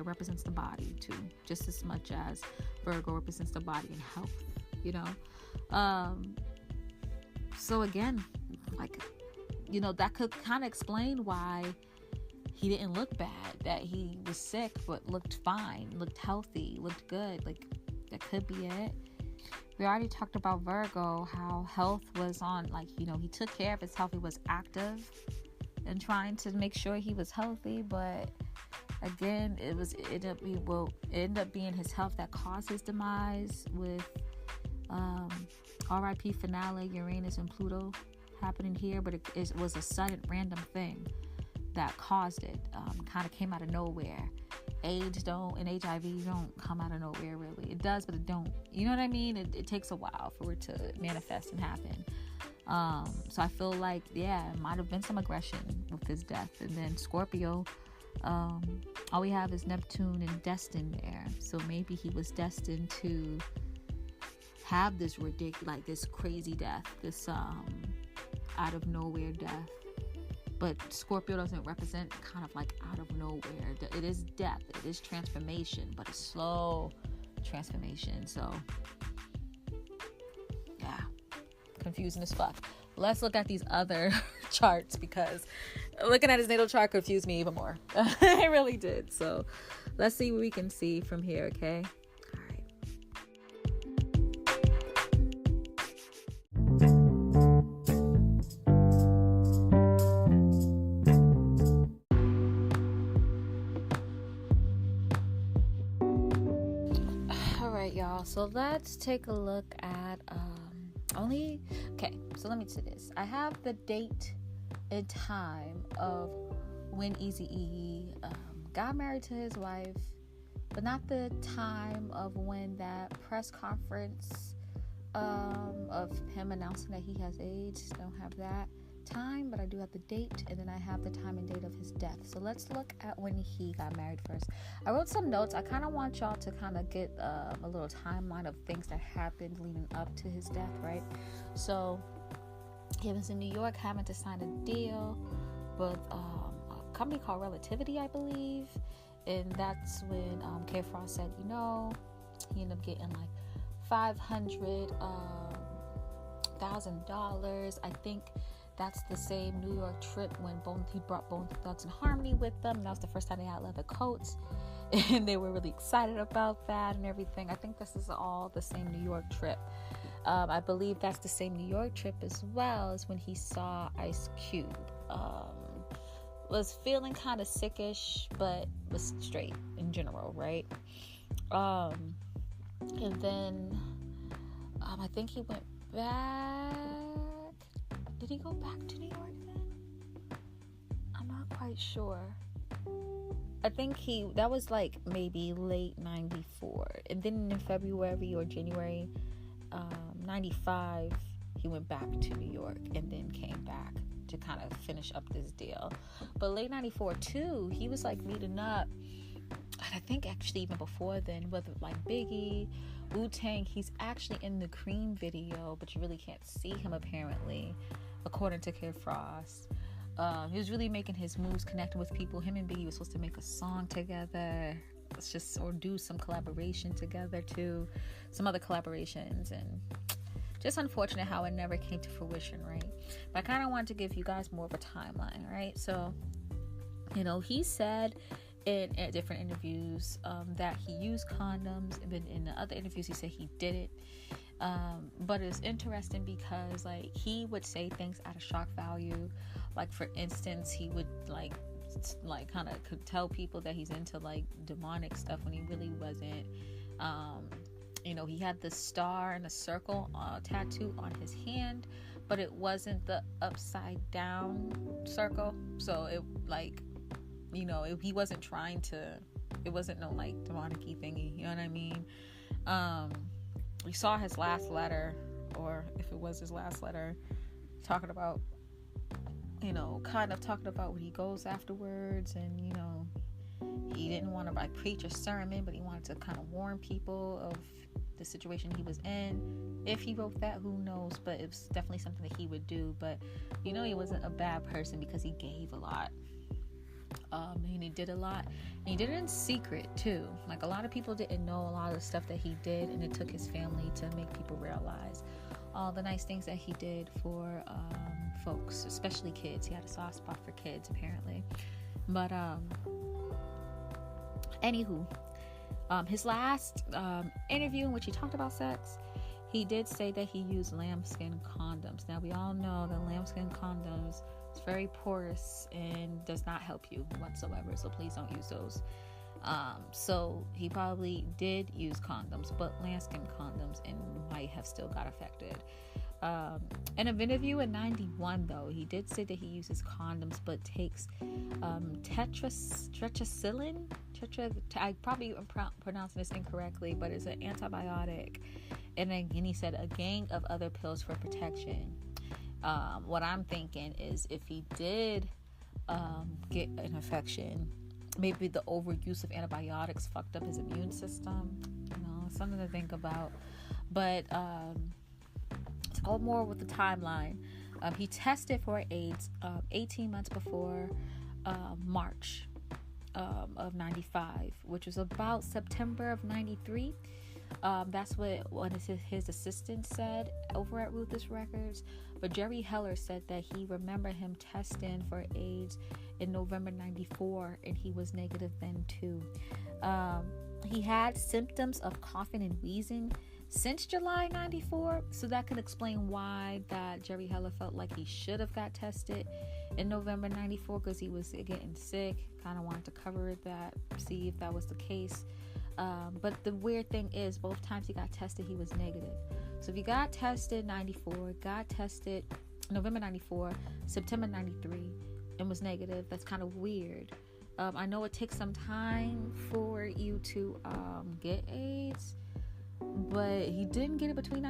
represents the body too, just as much as Virgo represents the body and health. So again, like, that could kind of explain why he didn't look bad, that he was sick but looked fine, looked healthy, looked good. Like, that could be it. We already talked about Virgo, how health was on, like, he took care of his health. He was active and trying to make sure he was healthy, but again, it ended up being his health that caused his demise, with RIP finale, Uranus and Pluto happening here, but it was a sudden random thing that caused it. Kind of came out of nowhere. AIDS and HIV don't come out of nowhere, really. It does, but it don't. You know what I mean? It takes a while for it to manifest and happen. So I feel like, it might have been some aggression with his death. And then Scorpio, all we have is Neptune and destined there. So maybe he was destined to have this this crazy death, this out of nowhere death. But Scorpio doesn't represent kind of like out of nowhere. It is death, it is transformation, but it's slow transformation. So yeah, confusing as fuck. Let's look at these other charts, because looking at his natal chart confused me even more. It really did. So let's see what we can see from here, okay? Y'all, so let's take a look at so let me say this. I have the date and time of when Eazy-E got married to his wife, but not the time of when that press conference of him announcing that he has AIDS. Don't have that time, but I do have the date, and then I have the time and date of his death. So let's look at when he got married first. I wrote some notes. I kind of want y'all to kind of get a little timeline of things that happened leading up to his death, right? So he was in New York having to sign a deal with a company called Relativity, I believe, and that's when K. Frost said, he ended up getting like $500,000. I think that's the same New York trip when he brought Bone Thugs and Harmony with them. That was the first time they had leather coats, and they were really excited about that and everything. I think this is all the same New York trip. I believe that's the same New York trip as well as when he saw Ice Cube. Was feeling kind of sickish, but was straight in general, right? And then I think he went back. Did he go back to New York then? I'm not quite sure. I think that was like maybe late 94. And then in February or January 95, he went back to New York and then came back to kind of finish up this deal. But late 94 too, he was like meeting up. And I think actually even before then, whether like Biggie, Wu-Tang, he's actually in the Cream video, but you really can't see him apparently, according to Kid Frost. He was really making his moves, connecting with people. Him and Biggie were supposed to make a song together, or do some collaboration together too, some other collaborations, and just unfortunate how it never came to fruition, right? But I kind of wanted to give you guys more of a timeline, right? So, he said in different interviews that he used condoms, and in the other interviews he said he didn't. But it's interesting because like he would say things out of shock value. Like for instance, he would like kind of could tell people that he's into like demonic stuff when he really wasn't. He had the star and a circle tattoo on his hand, but it wasn't the upside down circle. So it like, he wasn't trying to, it wasn't no like demonic-y thingy, you know what I mean? We saw his last letter, or if it was his last letter, talking about, kind of talking about what he goes afterwards, and, he didn't want to preach a sermon, but he wanted to kind of warn people of the situation he was in. If he wrote that, who knows, but it was definitely something that he would do. But, he wasn't a bad person because he gave a lot. And he did a lot, and he did it in secret too. Like a lot of people didn't know a lot of the stuff that he did, and it took his family to make people realize all the nice things that he did for folks, especially kids. He had a soft spot for kids apparently. But anywho, his last interview in which he talked about sex, he did say that he used lambskin condoms. Now we all know that lambskin condoms, it's very porous and does not help you whatsoever, so please don't use those. So he probably did use condoms, but lambskin condoms, and might have still got affected. In an interview in 91 though, he did say that he uses condoms but takes tetracycline. I probably am pronouncing this incorrectly, but it's an antibiotic, and again he said a gang of other pills for protection. What I'm thinking is if he did get an infection, maybe the overuse of antibiotics fucked up his immune system. Something to think about. But to go more with the timeline, he tested for AIDS 18 months before March of 95, which was about September of 93. That's what one of his assistants said over at Ruthless Records. But Jerry Heller said that he remembered him testing for AIDS in November 94, and he was negative then too. He had symptoms of coughing and wheezing since July 94, so that could explain why that Jerry Heller felt like he should have got tested in November 94, because he was getting sick, kind of wanted to cover that, see if that was the case. But the weird thing is, both times he got tested, he was negative. So if he got tested 94, got tested November 94, September 93, and was negative, that's kind of weird. I know it takes some time for you to get AIDS, but he didn't get it between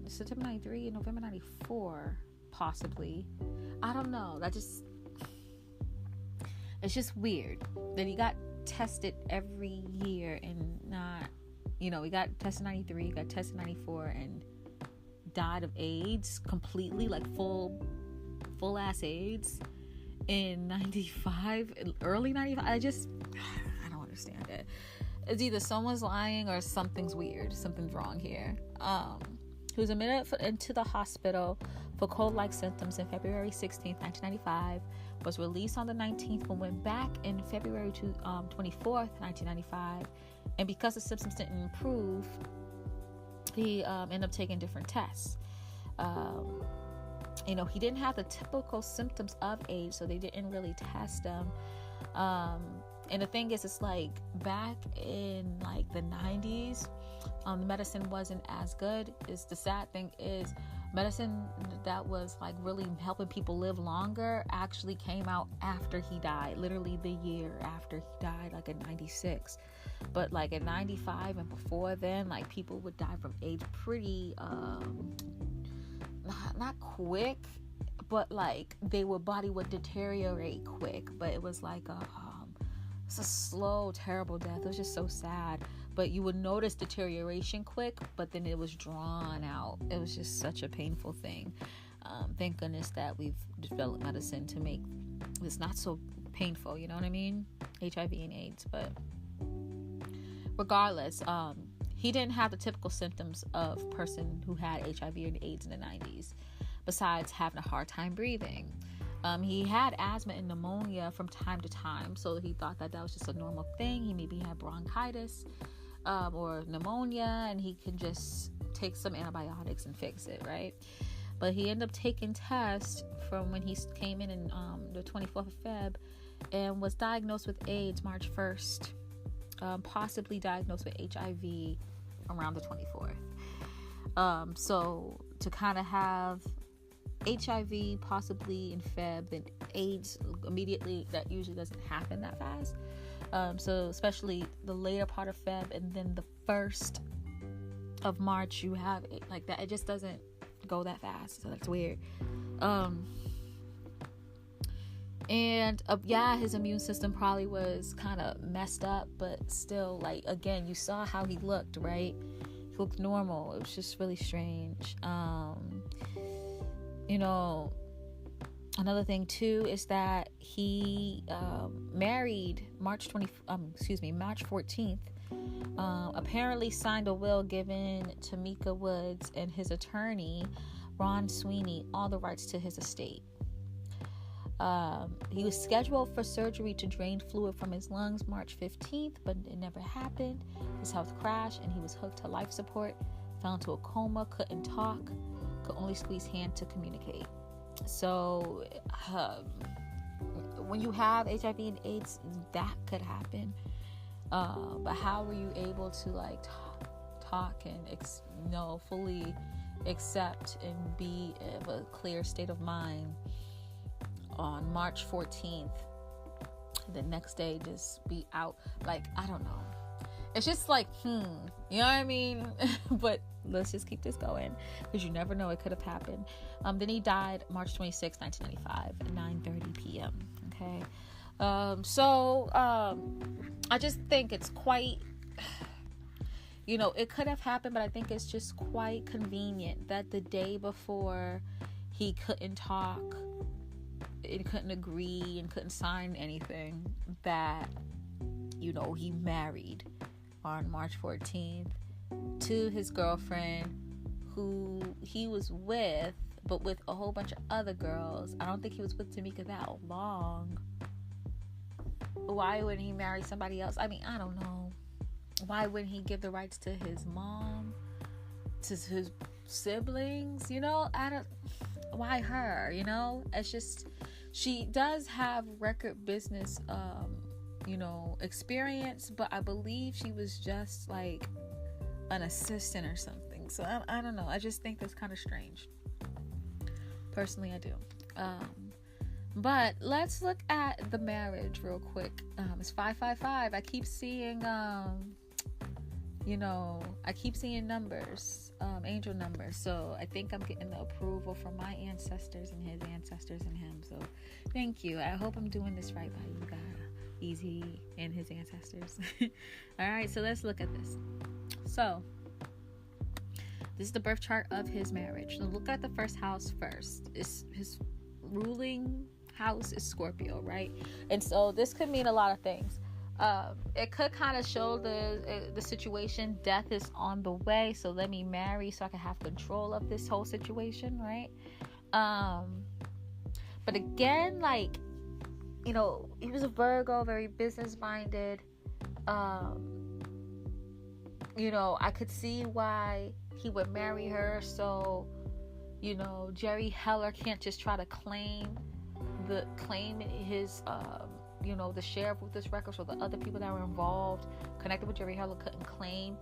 September 93 and November 94, possibly. I don't know. It's just weird that he got tested every year and not, he got tested 93, got tested 94, and died of AIDS completely, like full ass AIDS in 95, early 95. I don't understand it. It's either someone's lying or something's weird, something's wrong here. He was admitted into the hospital for cold-like symptoms in February 16th, 1995, was released on the 19th, but went back in February 24th, 1995, and because the symptoms didn't improve, he ended up taking different tests. He didn't have the typical symptoms of AIDS, so they didn't really test him. And the thing is, it's like back in like the 90s, the medicine wasn't as good. The sad thing is, medicine that was like really helping people live longer actually came out after he died, literally the year after he died, like in 96. But like in 95 and before then, like people would die from AIDS pretty not quick, but like body would deteriorate quick. But it was like it's a slow, terrible death. It was just so sad. But you would notice deterioration quick, but then it was drawn out. It was just such a painful thing. Thank goodness that we've developed medicine to make this not so painful. You know what I mean? HIV and AIDS. But regardless, he didn't have the typical symptoms of a person who had HIV and AIDS in the 90s, besides having a hard time breathing. He had asthma and pneumonia from time to time, so he thought that was just a normal thing. He maybe had bronchitis or pneumonia, and he could just take some antibiotics and fix it, right? But he ended up taking tests from when he came in the 24th of Feb, and was diagnosed with AIDS March 1st, possibly diagnosed with HIV around the 24th. So to kind of have HIV possibly in Feb, then AIDS immediately, that usually doesn't happen that fast. So especially the later part of Feb and then the 1st of March, you have it like that. It just doesn't go that fast. So that's weird. His immune system probably was kind of messed up, but still, like, again, you saw how he looked, right? He looked normal. It was just really strange. Another thing too is that he married March 14th. Apparently signed a will giving Tamika Woods and his attorney Ron Sweeney all the rights to his estate. He was scheduled for surgery to drain fluid from his lungs March 15th, but it never happened. His health crashed and he was hooked to life support, fell into a coma, couldn't talk, could only squeeze hand to communicate. So when you have HIV and AIDS, that could happen. But how were you able to like talk and fully accept and be of a clear state of mind on March 14th, the next day just be out? Like, I don't know. It's just like, you know what I mean? But let's just keep this going, because you never know, it could have happened. Then he died March 26, 1995 at 9:30 p.m. Okay. I just think it's quite, it could have happened, but I think it's just quite convenient that the day before he couldn't talk and couldn't agree and couldn't sign anything, that, he married on March 14th to his girlfriend, who he was with, but with a whole bunch of other girls. I don't think he was with Tamika that long. Why wouldn't he marry somebody else? I mean, I don't know. Why wouldn't he give the rights to his mom, to his siblings? Why her? It's just, she does have record business experience, but I believe she was just like an assistant or something. So I don't know. I just think that's kind of strange. Personally, I do. But let's look at the marriage real quick. It's 555. I keep seeing numbers, angel numbers. So I think I'm getting the approval from my ancestors and his ancestors and him. So thank you. I hope I'm doing this right by you guys, Eazy and his ancestors. All right, so let's look at this. So this is the birth chart of his marriage. So look at the first house first. His ruling house is Scorpio, right? And so this could mean a lot of things. It could kind of show the situation. Death is on the way, so let me marry so I can have control of this whole situation, right? But again, like, you know, he was a Virgo, very business minded. You know, I could see why he would marry her. So, you know, Jerry Heller can't just try to claim his you know, the share of this record, so the other people that were involved connected with Jerry Heller couldn't claim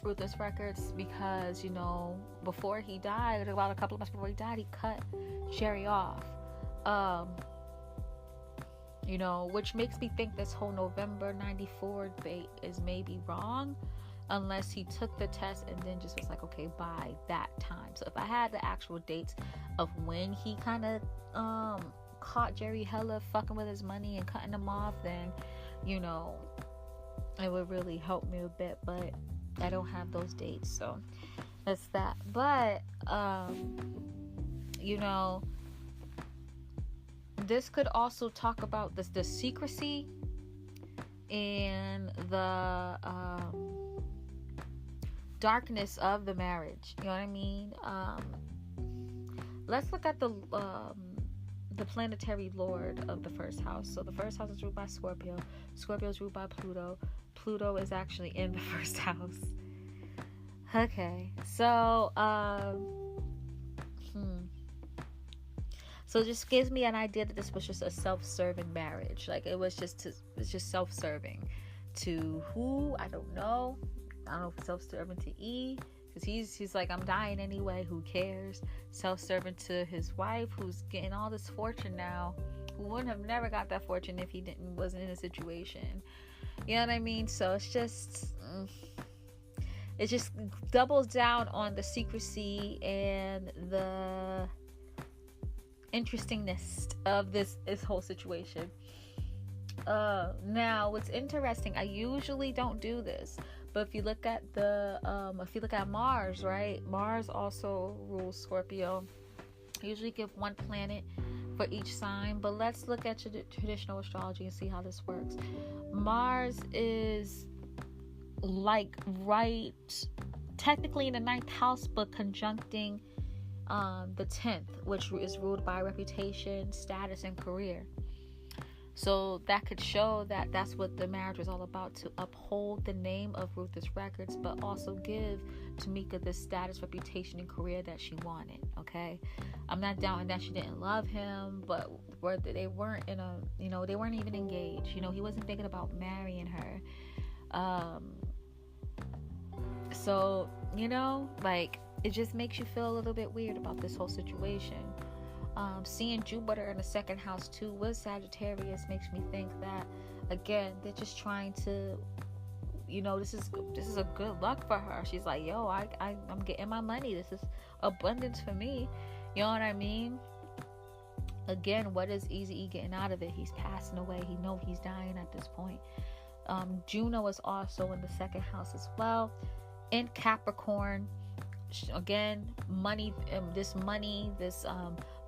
Ruthless Records, because, you know, before he died, about a couple of months before he died, he cut Jerry off. You know, which makes me think this whole November 94 date is maybe wrong, unless he took the test and then just was like, okay, by that time. So if I had the actual dates of when he kind of caught Jerry Heller fucking with his money and cutting him off, then, you know, it would really help me a bit. But I don't have those dates, so that's that. But you know, this could also talk about the secrecy and the darkness of the marriage. You know what I mean? Let's look at the planetary lord of the first house. So the first house is ruled by Scorpio. Scorpio is ruled by Pluto. Pluto is actually in the first house. Okay, so so it just gives me an idea that this was just a self-serving marriage. Like, it's just self-serving to who? I don't know. I don't know if it's self-serving to E, because he's like, I'm dying anyway, who cares? Self-serving to his wife, who's getting all this fortune now, who wouldn't have never got that fortune if he wasn't in a situation. You know what I mean? So it just doubles down on the secrecy and the interestingness of this whole situation. Now, what's interesting, I usually don't do this, but if you look at Mars, right? Mars also rules Scorpio. I usually give one planet for each sign, but let's look at traditional astrology and see how this works. Mars is like right technically in the 9th house, but conjuncting the 10th, which is ruled by reputation, status, and career. So that could show that that's what the marriage was all about, to uphold the name of Ruthless Records, but also give Tamika the status, reputation, and career that she wanted. Okay, I'm not doubting that she didn't love him, but they weren't they weren't even engaged. You know, he wasn't thinking about marrying her. So, you know, like, it just makes you feel a little bit weird about this whole situation. Seeing Jupiter in the 2nd house too with Sagittarius makes me think that, again, they're just trying to, you know, this is a good luck for her. She's like, yo, I'm getting my money. This is abundance for me. You know what I mean? Again, what is Eazy-E getting out of it? He's passing away. He knows he's dying at this point. Juno is also in the 2nd house as well. In Capricorn, again, money, this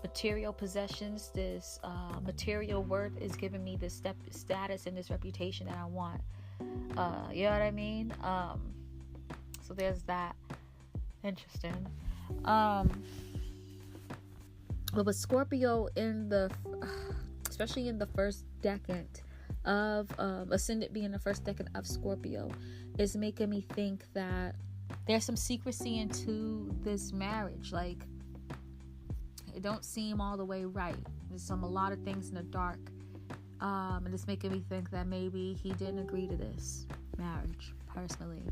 material possessions, this material worth is giving me this status and this reputation that I want. You know what I mean? So there's that. Interesting. But with Scorpio especially in the first decade of ascendant being the first decade of Scorpio, is making me think that there's some secrecy into this marriage. Like, it don't seem all the way right. There's a lot of things in the dark, and it's making me think that maybe he didn't agree to this marriage personally.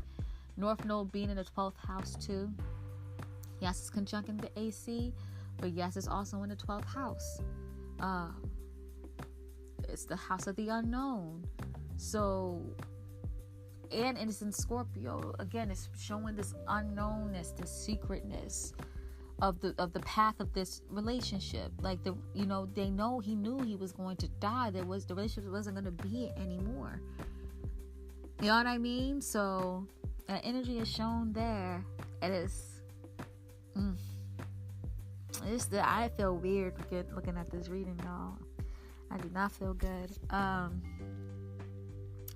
North Node being in the 12th house too. Yes, it's conjuncting the AC, but yes, it's also in the 12th house. It's the house of the unknown. So, and it's in Scorpio. Again, it's showing this unknownness, this secretness of the path of this relationship. Like, he knew he was going to die. The relationship wasn't going to be anymore. You know what I mean? So that energy is shown there. It is. I feel weird looking at this reading, y'all. I do not feel good.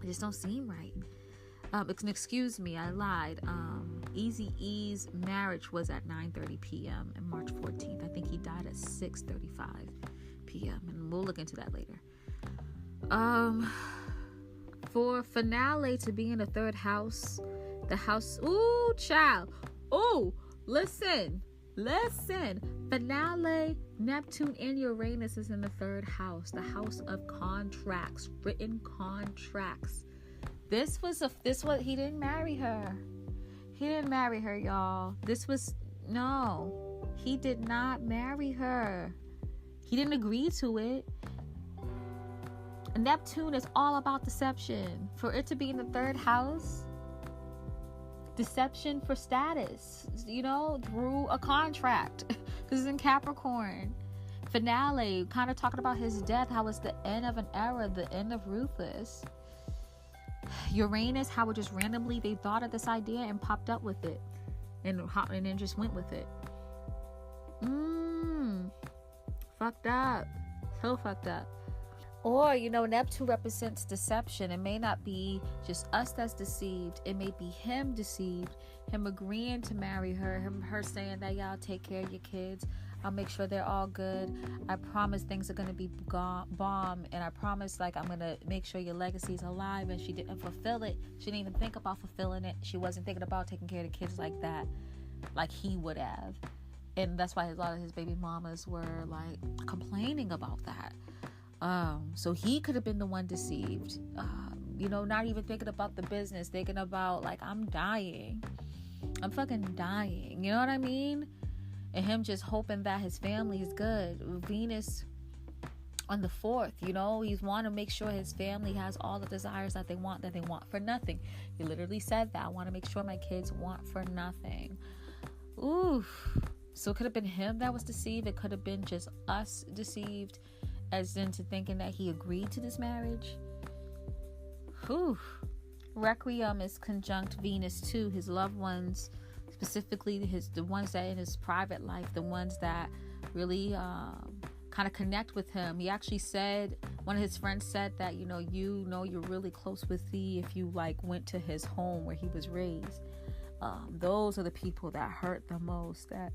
It just don't seem right. Excuse me, I lied. Eazy-E's marriage was at 9:30 p.m. on March 14th. I think he died at 6:35 p.m. and we'll look into that later. For finale to be in the third house, the house. Ooh, child. Ooh, listen. Finale, Neptune and Uranus is in the third house, the house of contracts, written contracts. This was he didn't marry her. He didn't marry her, y'all. No, he did not marry her. He didn't agree to it. Neptune is all about deception. For it to be in the third house, deception for status, through a contract. This is in Capricorn. Finale, kind of talking about his death, how it's the end of an era, the end of Ruthless. Uranus, how it just randomly, they thought of this idea and popped up with it. And then just went with it. Fucked up. So fucked up. Or, Neptune represents deception. It may not be just us that's deceived. It may be him deceived. Him agreeing to marry her. Her saying that, y'all take care of your kids. I'll make sure they're all good. I promise things are going to be bomb. And I promise, I'm going to make sure your legacy is alive. And she didn't fulfill it. She didn't even think about fulfilling it. She wasn't thinking about taking care of the kids like that. Like he would have. And that's why a lot of his baby mamas were, complaining about that. So he could have been the one deceived, not even thinking about the business, thinking about I'm dying. I'm fucking dying. You know what I mean? And him just hoping that his family is good. Venus on the 4th, he's want to make sure his family has all the desires that they want for nothing. He literally said that. I want to make sure my kids want for nothing. Oof. So it could have been him that was deceived. It could have been just us deceived. As into thinking that he agreed to this marriage. Whew. Requiem is conjunct Venus too. His loved ones, specifically the ones that in his private life, the ones that really kind of connect with him. He actually said, one of his friends said that, you're really close with thee if you went to his home where he was raised. Those are the people that hurt the most, that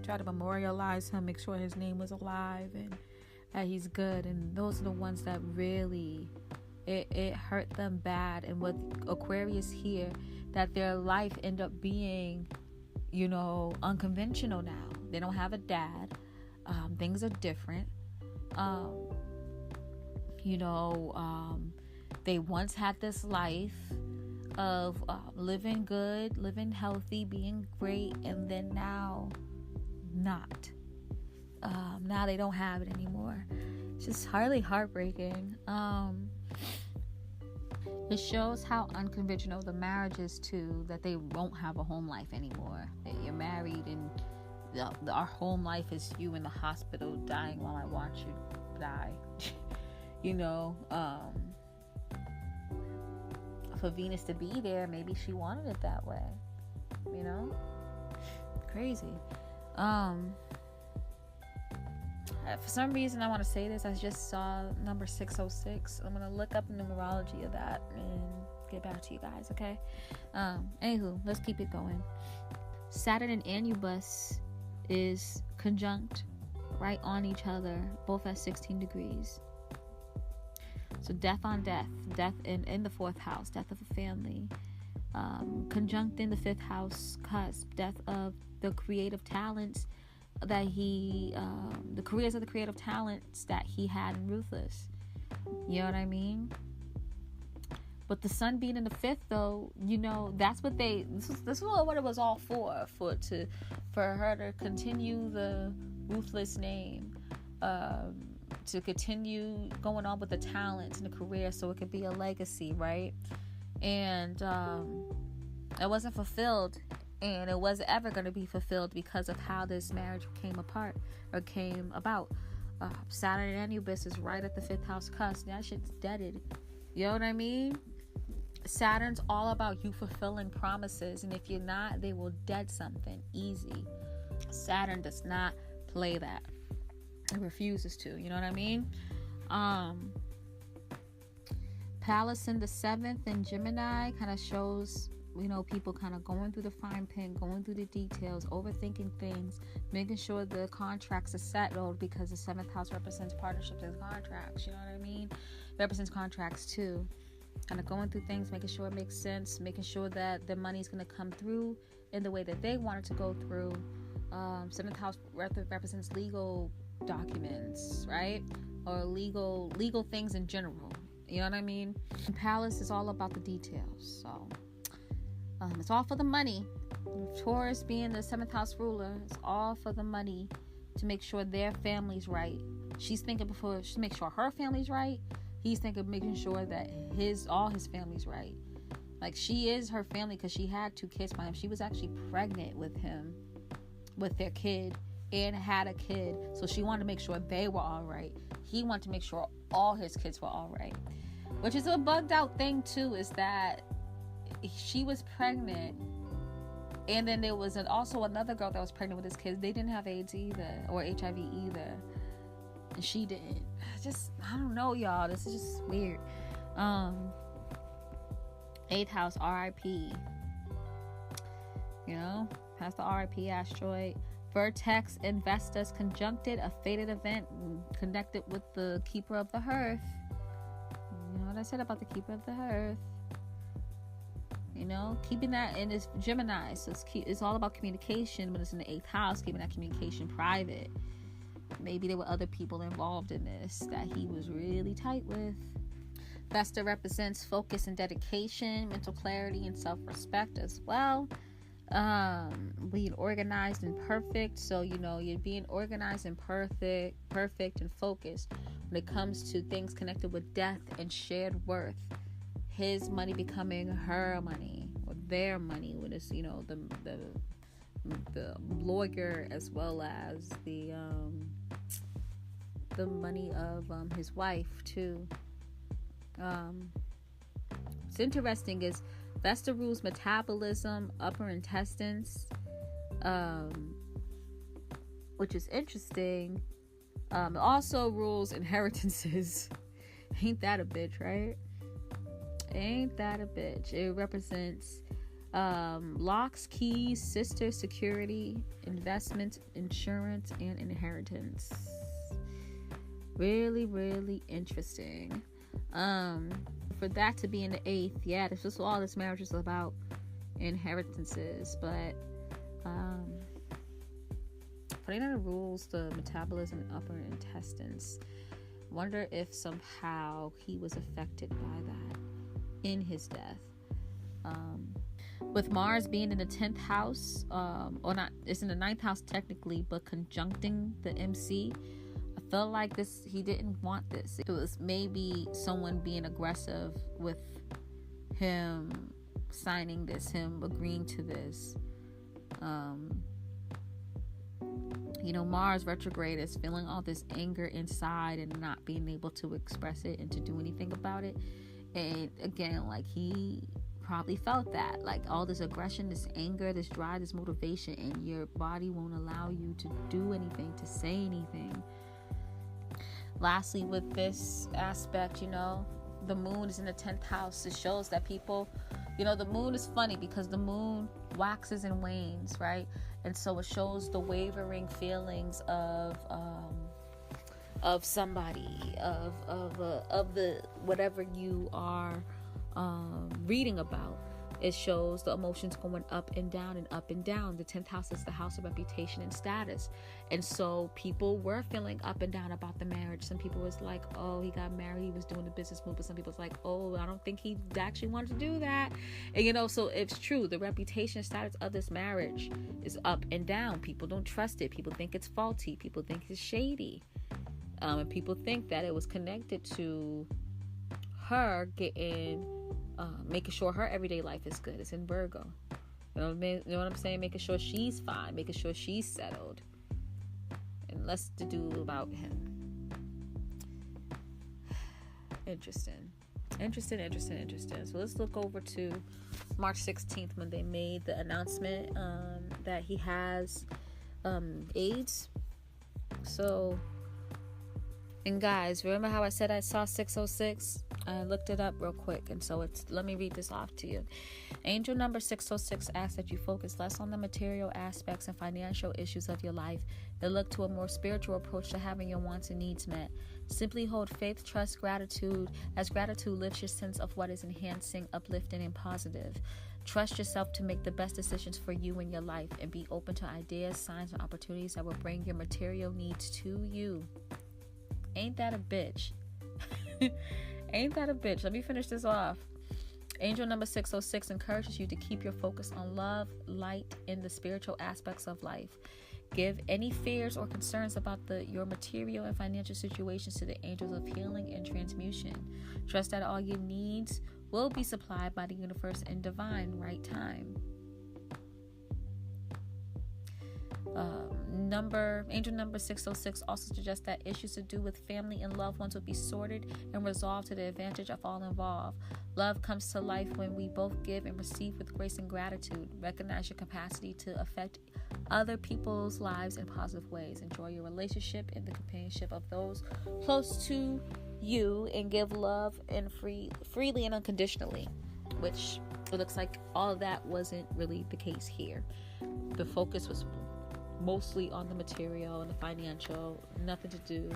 try to memorialize him, make sure his name was alive and that he's good. And those are the ones that really it hurt them bad. And with Aquarius here, that their life end up being unconventional now. They don't have a dad. Things are different. They once had this life of living good, living healthy, being great, and then now not. Now they don't have it anymore. It's just hardly heartbreaking. It shows how unconventional the marriage is too, that they won't have a home life anymore. That you're married and our home life is you in the hospital dying while I watch you die. For Venus to be there, maybe she wanted it that way. Crazy. For some reason I want to say this. I just saw number 606. I'm going to look up the numerology of that and get back to you guys, okay? Anywho, let's keep it going. Saturn and Anubis is conjunct right on each other, both at 16 degrees. So death on death in the 4th house, death of a family. Conjunct in the 5th house cusp, death of the creative talents that the careers of the creative talents that he had in Ruthless. You know what I mean? But the sun being in the 5th, though, that's what this is what it was all for her to continue the Ruthless name, to continue going on with the talents and the career, so it could be a legacy, right? And it wasn't fulfilled. And it wasn't ever going to be fulfilled because of how this marriage came about. Saturn and Anubis is right at the 5th house cusp. That shit's deaded. You know what I mean? Saturn's all about you fulfilling promises. And if you're not, they will dead something easy. Saturn does not play that. It refuses to. You know what I mean? Palace in the 7th in Gemini kind of shows, you know, people kind of going through the fine print, going through the details, overthinking things, making sure the contracts are settled, because the 7th house represents partnerships and contracts, you know what I mean? It represents contracts too. Kind of going through things, making sure it makes sense, making sure that the money's going to come through in the way that they want it to go through. 7th house represents legal documents, right? Or legal things in general. You know what I mean? And Palace is all about the details. So it's all for the money. Taurus being the 7th house ruler, it's all for the money, to make sure their family's right. She's thinking before she makes sure her family's right. He's thinking of making sure that all his family's right. Like, she is her family because she had 2 kids by him. She was actually pregnant with him, with their kid, and had a kid. So she wanted to make sure they were all right. He wanted to make sure all his kids were all right. Which is a bugged out thing too, is that she was pregnant, and then there was also another girl that was pregnant with his kids. They didn't have AIDS either, or HIV either, and she didn't. I don't know, y'all. This is just weird. 8th house, RIP. You know, has the RIP asteroid. Vertex and Vestas conjuncted, a fated event connected with the keeper of the hearth. You know what I said about the keeper of the hearth? You know, keeping that in this Gemini. So it's all about communication, but it's in the 8th house, keeping that communication private. Maybe there were other people involved in this that he was really tight with. Vesta represents focus and dedication, mental clarity and self-respect as well. Being organized and perfect. So, you know, you're being organized and perfect and focused when it comes to things connected with death and shared worth. His money becoming her money, or their money, when it's, you know, the lawyer, as well as the money of his wife too. What's interesting is Vesta rules metabolism, upper intestines, which is interesting. It also rules inheritances. Ain't that a bitch, right? Ain't that a bitch? It represents locks, keys, sister, security, investment, insurance, and inheritance. Really, really interesting. For that to be in the 8th, yeah, this is all this marriage is about, inheritances. But putting in the rules, the metabolism and upper intestines, wonder if somehow he was affected by that in his death. With Mars being in the 10th house, or not, it's in the 9th house technically, but conjuncting the MC, I felt like he didn't want this. It was maybe someone being aggressive with him signing this, him agreeing to this. You know, Mars retrograde is feeling all this anger inside and not being able to express it and to do anything about it. And again, like, he probably felt that, like, all this aggression, this anger, this drive, this motivation, and your body won't allow you to do anything, to say anything. Lastly, with this aspect, you know, the moon is in the 10th house. It shows that people, you know, the moon is funny because the moon waxes and wanes, right? And so it shows the wavering feelings of somebody, of the whatever you are reading about. It shows the emotions going up and down and up and down. The 10th house is the house of reputation and status. And so people were feeling up and down about the marriage. Some people was like, oh, he got married, he was doing the business move. But some people was like, oh, I don't think he actually wanted to do that. And, you know, so it's true. The reputation status of this marriage is up and down. People don't trust it. People think it's faulty. People think it's shady. And people think that it was connected to her getting... making sure her everyday life is good. It's in Virgo. You know what I'm saying? Making sure she's fine. Making sure she's settled. And less to do about him. Interesting. So let's look over to March 16th when they made the announcement that he has AIDS. So And guys, remember how I said I saw 606? I looked it up real quick, and so let me read this off to you. Angel number 606 asks that you focus less on the material aspects and financial issues of your life and look to a more spiritual approach to having your wants and needs met. Simply hold faith, trust, gratitude, as gratitude lifts your sense of what is enhancing, uplifting, and positive. Trust yourself to make the best decisions for you in your life and be open to ideas, signs, and opportunities that will bring your material needs to you. Ain't that a bitch? Ain't that a bitch? Let me finish this off. Angel number 606 encourages you to keep your focus on love, light, and the spiritual aspects of life. Give any fears or concerns about your material and financial situations to the angels of healing and transmutation. Trust that all your needs will be supplied by the universe in divine right time. Angel number 606 also suggests that issues to do with family and loved ones will be sorted and resolved to the advantage of all involved. Love comes to life when we both give and receive with grace and gratitude. Recognize your capacity to affect other people's lives in positive ways. Enjoy your relationship and the companionship of those close to you, and give love and freely and unconditionally, which it looks like all of that wasn't really the case here. The focus was mostly on the material and the financial, nothing to do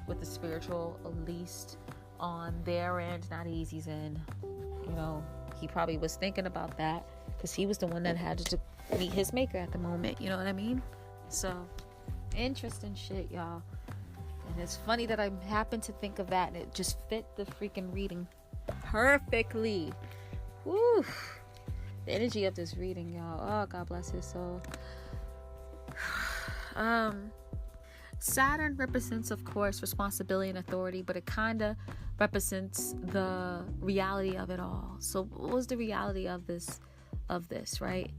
with the spiritual, at least on their end, not Easy's end. You know, he probably was thinking about that because he was the one that had to meet his maker at the moment, you know what I mean? So, interesting shit, y'all. And it's funny that I happened to think of that and it just fit the freaking reading perfectly. Woo! The energy of this reading, y'all. Oh, God bless his soul. Saturn represents, of course, responsibility and authority, but it kind of represents the reality of it all. So what was the reality of this, right?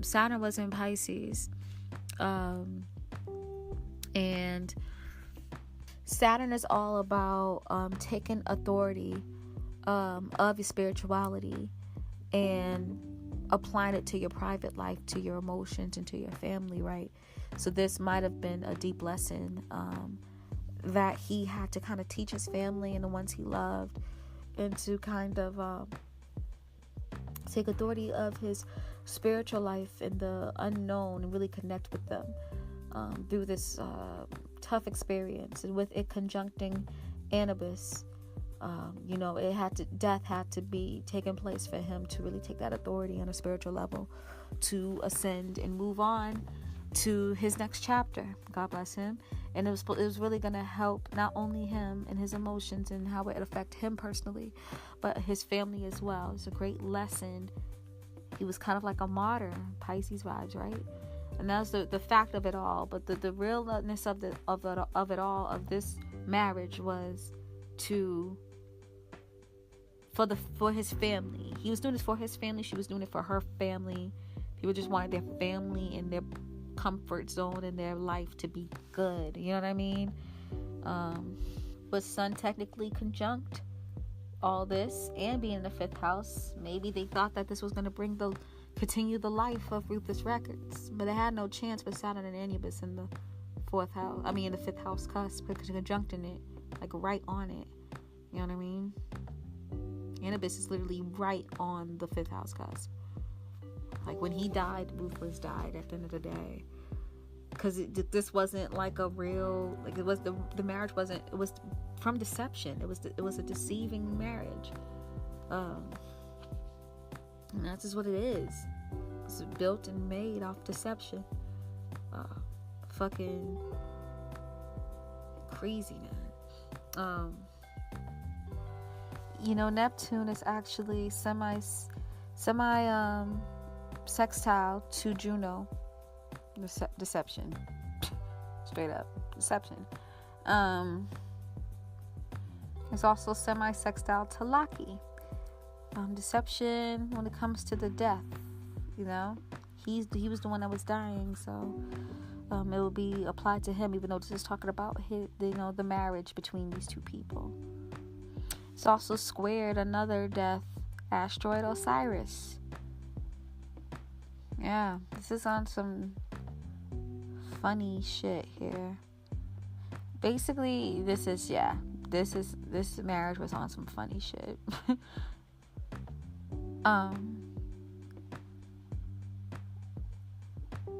Saturn was in Pisces, and Saturn is all about taking authority of your spirituality and applying it to your private life, to your emotions, and to your family, right? So this might have been a deep lesson that he had to kind of teach his family and the ones he loved, and to kind of take authority of his spiritual life and the unknown and really connect with them through this tough experience. And with it conjuncting Anubis, death had to be taking place for him to really take that authority on a spiritual level to ascend and move on to his next chapter. God bless him. And it was really going to help not only him and his emotions and how it affect him personally, but his family as well. It's a great lesson. He was kind of like a martyr, Pisces vibes, right? And that's the fact of it all. But the realness of it all, of this marriage, was for his family. He was doing this for his family. She was doing it for her family. People just wanted their family and their comfort zone in their life to be good. You know what I mean? But Sun technically conjunct all this and being in the 5th house. Maybe they thought that this was going to continue the life of Ruthless Records, but it had no chance with Saturn and Anubis in the 4th house. I mean, in the 5th house cusp, conjuncting it, like right on it. You know what I mean? Anubis is literally right on the 5th house cusp. Like when he died, Ruthless died at the end of the day. Because this wasn't like a real, like it was the marriage wasn't, it was from deception. It was a deceiving marriage. And that's just what it is. It's built and made off deception. Fucking crazy, man. Neptune is actually semi sextile to Juno. Deception. Straight up deception. It's also semi sextile to Laki. Deception when it comes to the death. He was the one that was dying, so it will be applied to him, even though this is talking about the marriage between these two people. It's also squared another death, asteroid Osiris. Yeah, this is on some funny shit here. Basically, this marriage was on some funny shit.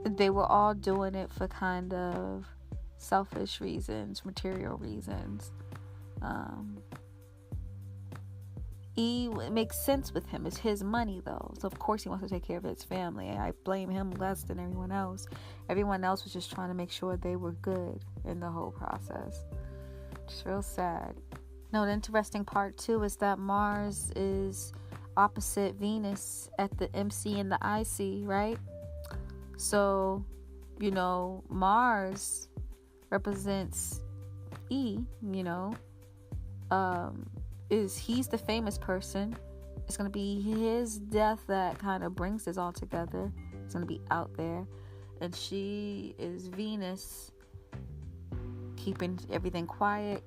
They were all doing it for kind of selfish reasons, material reasons. It makes sense with him. It's his money, though. So, of course, he wants to take care of his family. I blame him less than everyone else. Everyone else was just trying to make sure they were good in the whole process. It's real sad. Now, the interesting part, too, is that Mars is opposite Venus at the MC and the IC, right? So, Mars represents E, he's the famous person. It's going to be his death that kind of brings this all together. It's going to be out there. And she is Venus, keeping everything quiet,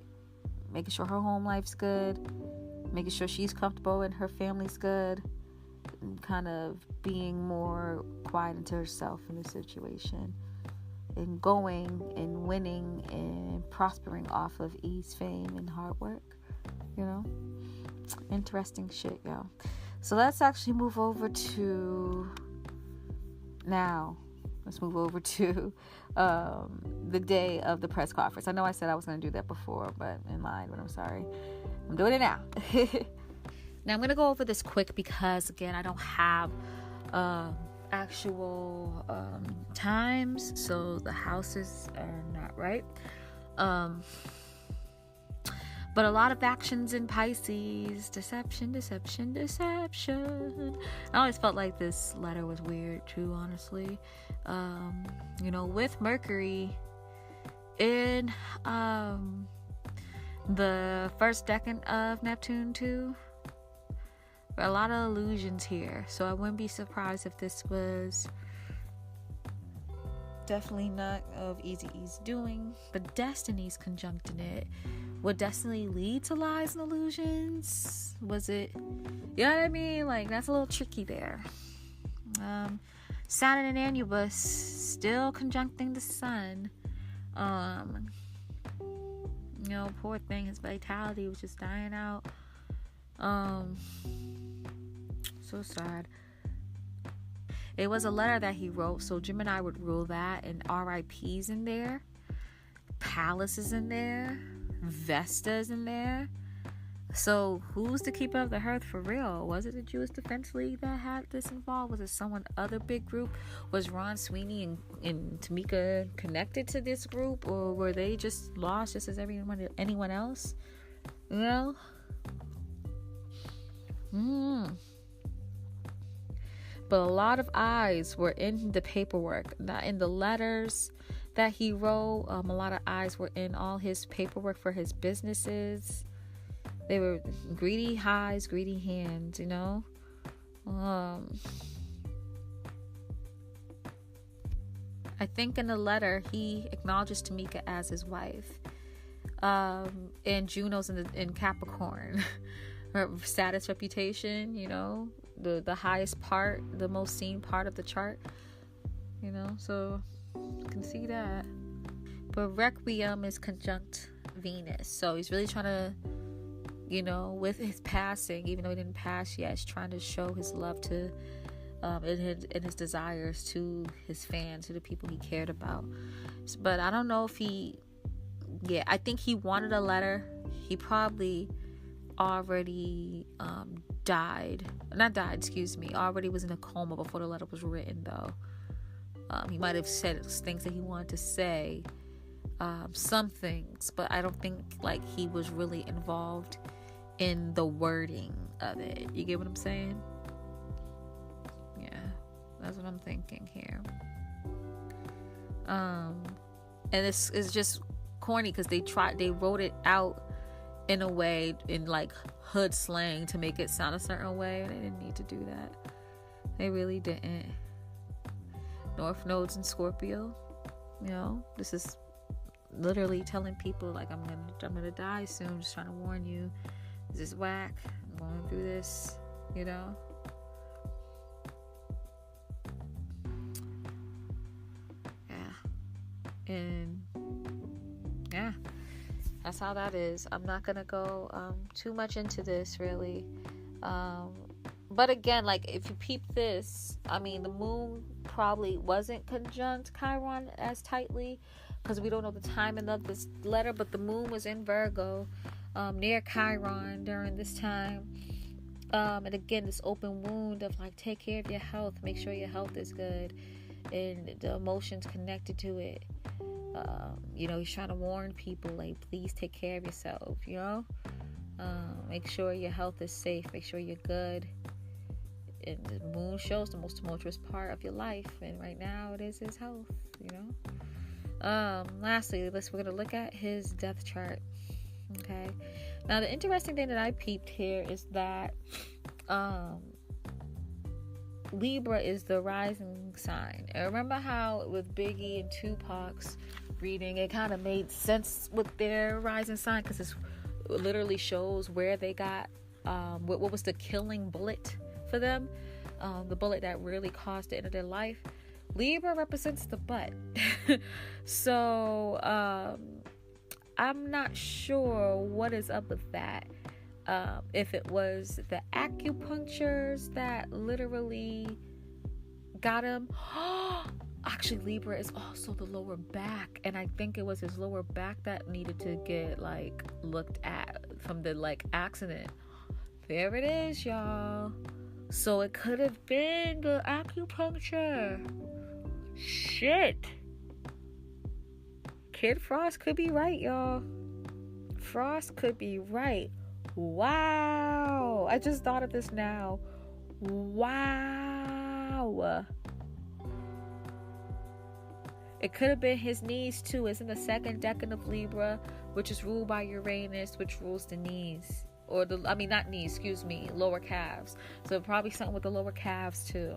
making sure her home life's good, making sure she's comfortable and her family's good, and kind of being more quiet into herself in the situation, and going and winning and prospering off of E's fame and hard work. Interesting shit, yo. So let's actually move over to the day of the press conference. I know I said I was going to do that before, but in line, but I'm sorry. I'm doing it now. Now I'm going to go over this quick because, again, I don't have actual times, so the houses are not right. But a lot of actions in Pisces. Deception. I always felt like this letter was weird too, honestly. With Mercury in the first decan of Neptune too. A lot of illusions here. So I wouldn't be surprised if this was definitely not of Eazy-E's doing, but Destiny's conjuncting it. Would Destiny lead to lies and illusions? Was it, you know what I mean? Like, that's a little tricky there. Saturn and Anubis still conjuncting the sun. Poor thing, his vitality was just dying out. So sad. It was a letter that he wrote, so Gemini would rule that, and RIP's in there, Palace is in there, Vesta is in there. So who's the keeper of the hearth for real? Was it the Jewish Defense League that had this involved? Was it someone other big group? Was Ron Sweeney and Tamika connected to this group, or were they just lost just as anyone else? But a lot of eyes were in the paperwork, not in the letters that he wrote. A lot of eyes were in all his paperwork for his businesses. They were greedy eyes, greedy hands, I think in the letter he acknowledges Tamika as his wife. And Juno's in Capricorn. Her status, reputation, the highest part, the most seen part of the chart, so you can see that. But Requiem is conjunct Venus, so he's really trying to, with his passing, even though he didn't pass yet, he's trying to show his love to and his desires to his fans, to the people he cared about. But I don't know if I think he wanted a letter. He probably already already was in a coma before the letter was written, though. He might have said things that he wanted to say, some things, but I don't think he was really involved in the wording of it. You get what I'm saying? Yeah, that's what I'm thinking here. And this is just corny because they wrote it out in a way, in hood slang, to make it sound a certain way, and they didn't need to do that. They really didn't. North nodes in Scorpio, this is literally telling people I'm gonna die soon, just trying to warn you, this is whack, I'm going through this, yeah. And yeah, That's how that is. I'm not gonna go too much into this, really. But again, like, if you peep this, I mean, the moon probably wasn't conjunct Chiron as tightly, because we don't know the timing of this letter, but the moon was in Virgo, near Chiron during this time. And again, this open wound of, like, take care of your health, make sure your health is good, and the emotions connected to it. He's trying to warn people, like, please take care of yourself, make sure your health is safe, make sure you're good. And the moon shows the most tumultuous part of your life, and right now it is his health. Lastly, we're going to look at his death chart. Okay, now the interesting thing that I peeped here is that Libra is the rising sign. And remember how with Biggie and Tupac's reading, it kind of made sense with their rising sign, because it literally shows where they got what was the killing bullet for them, the bullet that really caused the end of their life. Libra represents the butt. So I'm not sure what is up with that. If it was the acupunctures that literally got him. Actually, Libra is also the lower back, and I think it was his lower back that needed to get, like, looked at from the, like, accident. There it is, y'all. So it could have been the acupuncture. Shit. Kid Frost could be right, y'all. Frost could be right. Wow. I just thought of this now. Wow. It could have been his knees too. It's in the second decan of Libra, which is ruled by Uranus, which rules the knees. Not knees, excuse me, lower calves. So probably something with the lower calves too.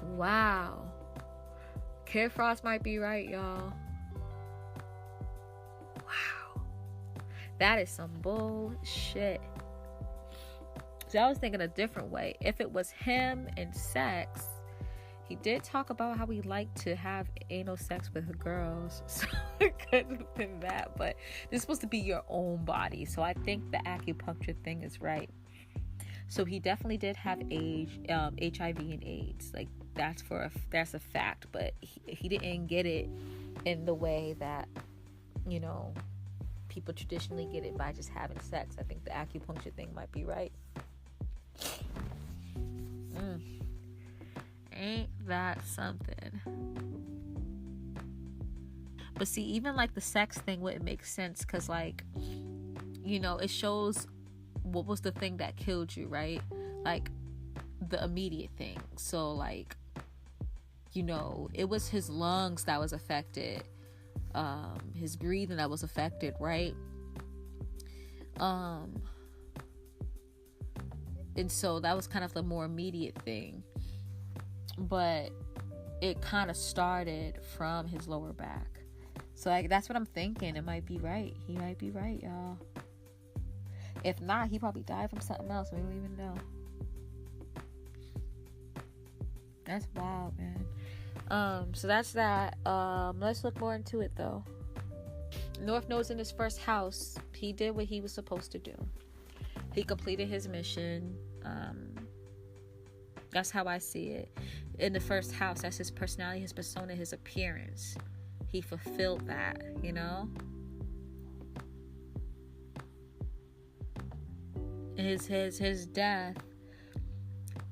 Wow. Kid Frost might be right, y'all. Wow. That is some bullshit. So I was thinking a different way. If it was him and sex, he did talk about how he liked to have anal sex with girls. So it could have been that. But this is supposed to be your own body. So I think the acupuncture thing is right. So he definitely did have HIV and AIDS. Like, that's a fact. But he didn't get it in the way that, people traditionally get it by just having sex. I think the acupuncture thing might be right. Ain't that something? But see, even like the sex thing wouldn't make sense, because, like, it shows what was the thing that killed you, right? Like, the immediate thing. So, like, it was his lungs that was affected, his breathing that was affected, right? And so that was kind of the more immediate thing. But it kind of started from his lower back. So, like, that's what I'm thinking. It might be right. He might be right, y'all. If not, he probably died from something else. We don't even know. That's wild, man. So that's that. Let's look more into it, though. North Node's in his first house. He did what he was supposed to do. He completed his mission. That's how I see it. In the first house, that's his personality, his persona, his appearance. He fulfilled that, His death,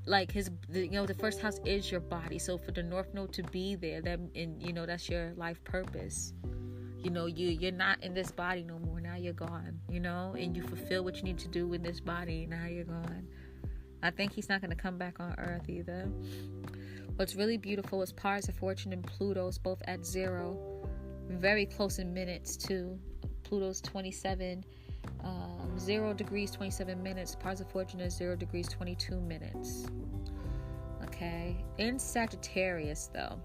like, the first house is your body. So for the North Node to be there, that's your life purpose. You're not in this body no more. Now you're gone, and you fulfill what you need to do in this body. Now you're gone. I think he's not going to come back on Earth either. What's really beautiful is Pars of Fortune and Pluto's both at 0. Very close in minutes too. Pluto's 27, 0 degrees, 27 minutes. Pars of Fortune is 0 degrees, 22 minutes. Okay. In Sagittarius, though.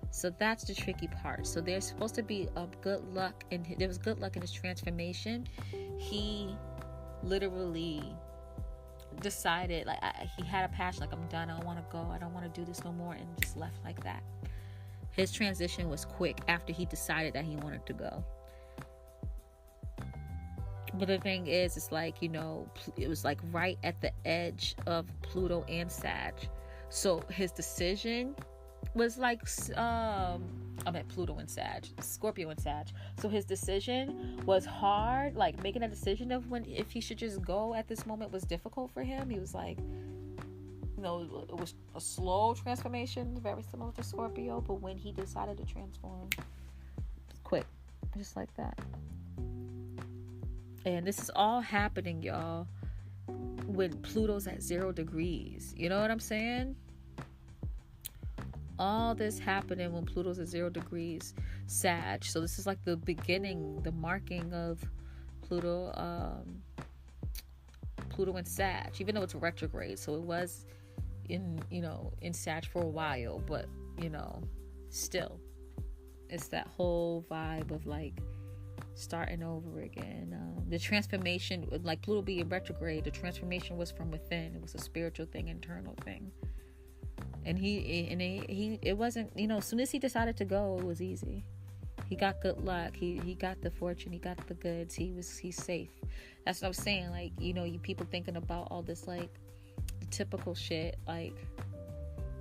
So that's the tricky part. So there's supposed to be good luck, and there was good luck in his transformation. He literally decided, like, he had a passion, like, I'm done, I don't want to go, I don't want to do this no more, and just left like that. His transition was quick after he decided that he wanted to go. But the thing is, it's like, you know, it was like right at the edge of Pluto and Sag. So his decision was like, I'm at Pluto and Sag, Scorpio and Sag. So his decision was hard. Like making a decision of if he should just go at this moment was difficult for him. He was like, you know, it was a slow transformation, very similar to Scorpio. But when he decided to transform, quick, just like that. And this is all happening, y'all, when Pluto's at 0 degrees. You know what I'm saying? All this happening when Pluto's at 0 degrees Sag. So this is like the beginning, the marking of Pluto and Sag, even though it's retrograde. So it was in Sag for a while, but, you know, still, it's that whole vibe of like starting over again. The transformation, like Pluto being retrograde, the transformation was from within. It was a spiritual thing, internal thing. And he it wasn't, you know, as soon as he decided to go, it was easy. He got good luck. He got the fortune. He got the goods. He's safe. That's what I'm saying. Like, you know, you people thinking about all this, like the typical shit, like,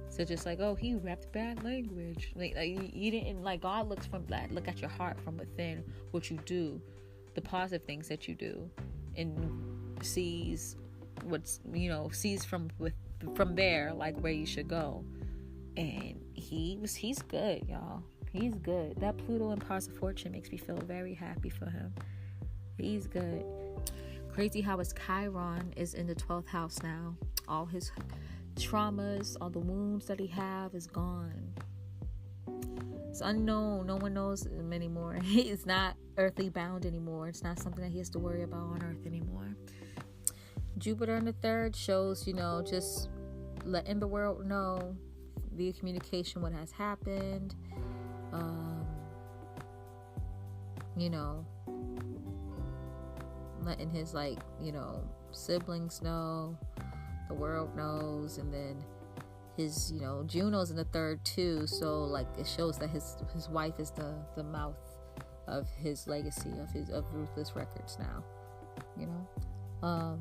so just like, oh, he rapped bad language. Like you didn't, like, God looks from that. Look at your heart from within, what you do, the positive things that you do, and sees what's, you know, sees from there, like where you should go. And he's good, y'all. He's good. That Pluto in Pause of Fortune makes me feel very happy for him. He's good. Crazy how his Chiron is in the 12th house now. All his traumas, all the wounds that he have is gone. It's unknown. No one knows him anymore. He's not earthly bound anymore. It's not something that he has to worry about on earth anymore. Jupiter in the 3rd shows, you know, just letting the world know via communication what has happened. You know, letting his, like, you know, siblings know, the world knows. And then his, you know, Juno's in the 3rd too, so like it shows that his wife is the mouth of his legacy, of Ruthless Records now, you know.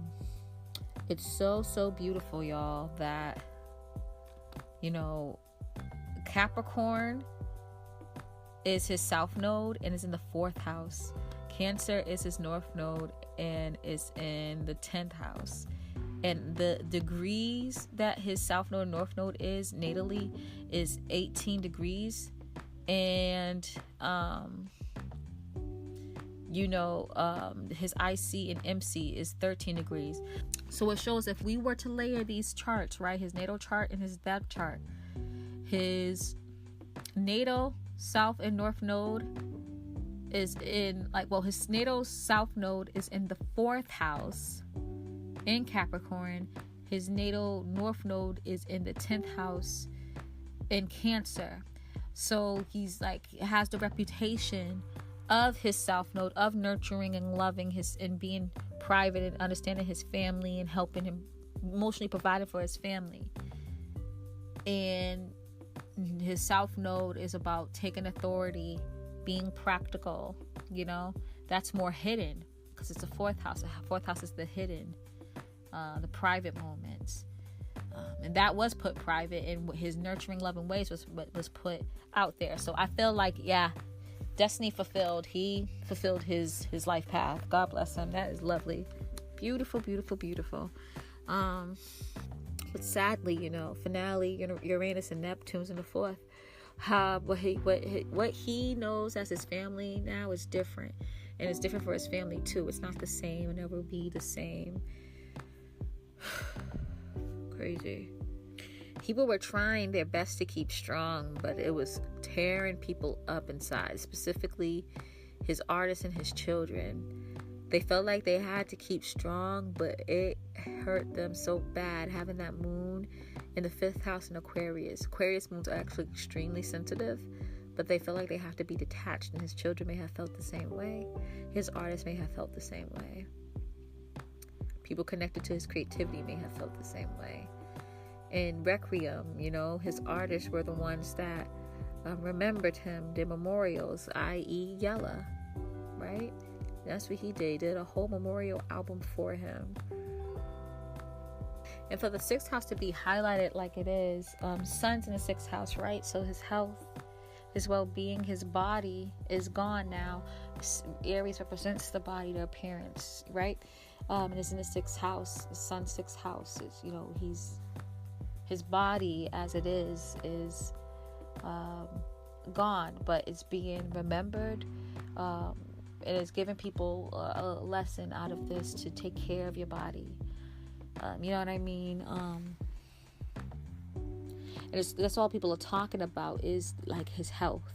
It's so beautiful, y'all, that, you know, Capricorn is his south node and is in the 4th house. Cancer is his north node and is in the 10th house. And the degrees that his south node and north node is natally is 18 degrees. And, you know, his IC and MC is 13 degrees. So it shows if we were to layer these charts, right, his natal chart and his death chart, his natal south and north node is in, like, well, his natal south node is in the 4th house in Capricorn. His natal north node is in the 10th house in Cancer. So he's like, has the reputation of his south node of nurturing and loving his, and being private and understanding his family and helping him, emotionally providing for his family. And his south node is about taking authority, being practical, you know. That's more hidden because it's the 4th house. The 4th house is the hidden, the private moments. And that was put private, and his nurturing, loving ways was put out there. So I feel like, yeah, destiny fulfilled. He fulfilled his life path. God bless him. That is lovely. Beautiful, beautiful, beautiful. But sadly, you know, finale, you know, Uranus and Neptune's in the 4th. What he knows as his family now is different. And it's different for his family too. It's not the same. It'll never be the same. Crazy. People were trying their best to keep strong, but it was tearing people up inside, specifically his artists and his children. They felt like they had to keep strong, but it hurt them so bad having that moon in the 5th house in Aquarius. Aquarius moons are actually extremely sensitive, but they feel like they have to be detached, and his children may have felt the same way. His artists may have felt the same way. People connected to his creativity may have felt the same way. In Requiem, you know, his artists were the ones that remembered him, their memorials, i.e. Yella, right? That's what he did. He did a whole memorial album for him. And for the 6th house to be highlighted like it is, sun's in the 6th house, right? So his health, his well-being, his body is gone now. Aries represents the body, the appearance, right? And it's in the 6th house, the sun's 6th house. It's, you know, his body as it is gone, but it's being remembered. It is giving people a lesson out of this to take care of your body. You know what I mean? That's all people are talking about is like his health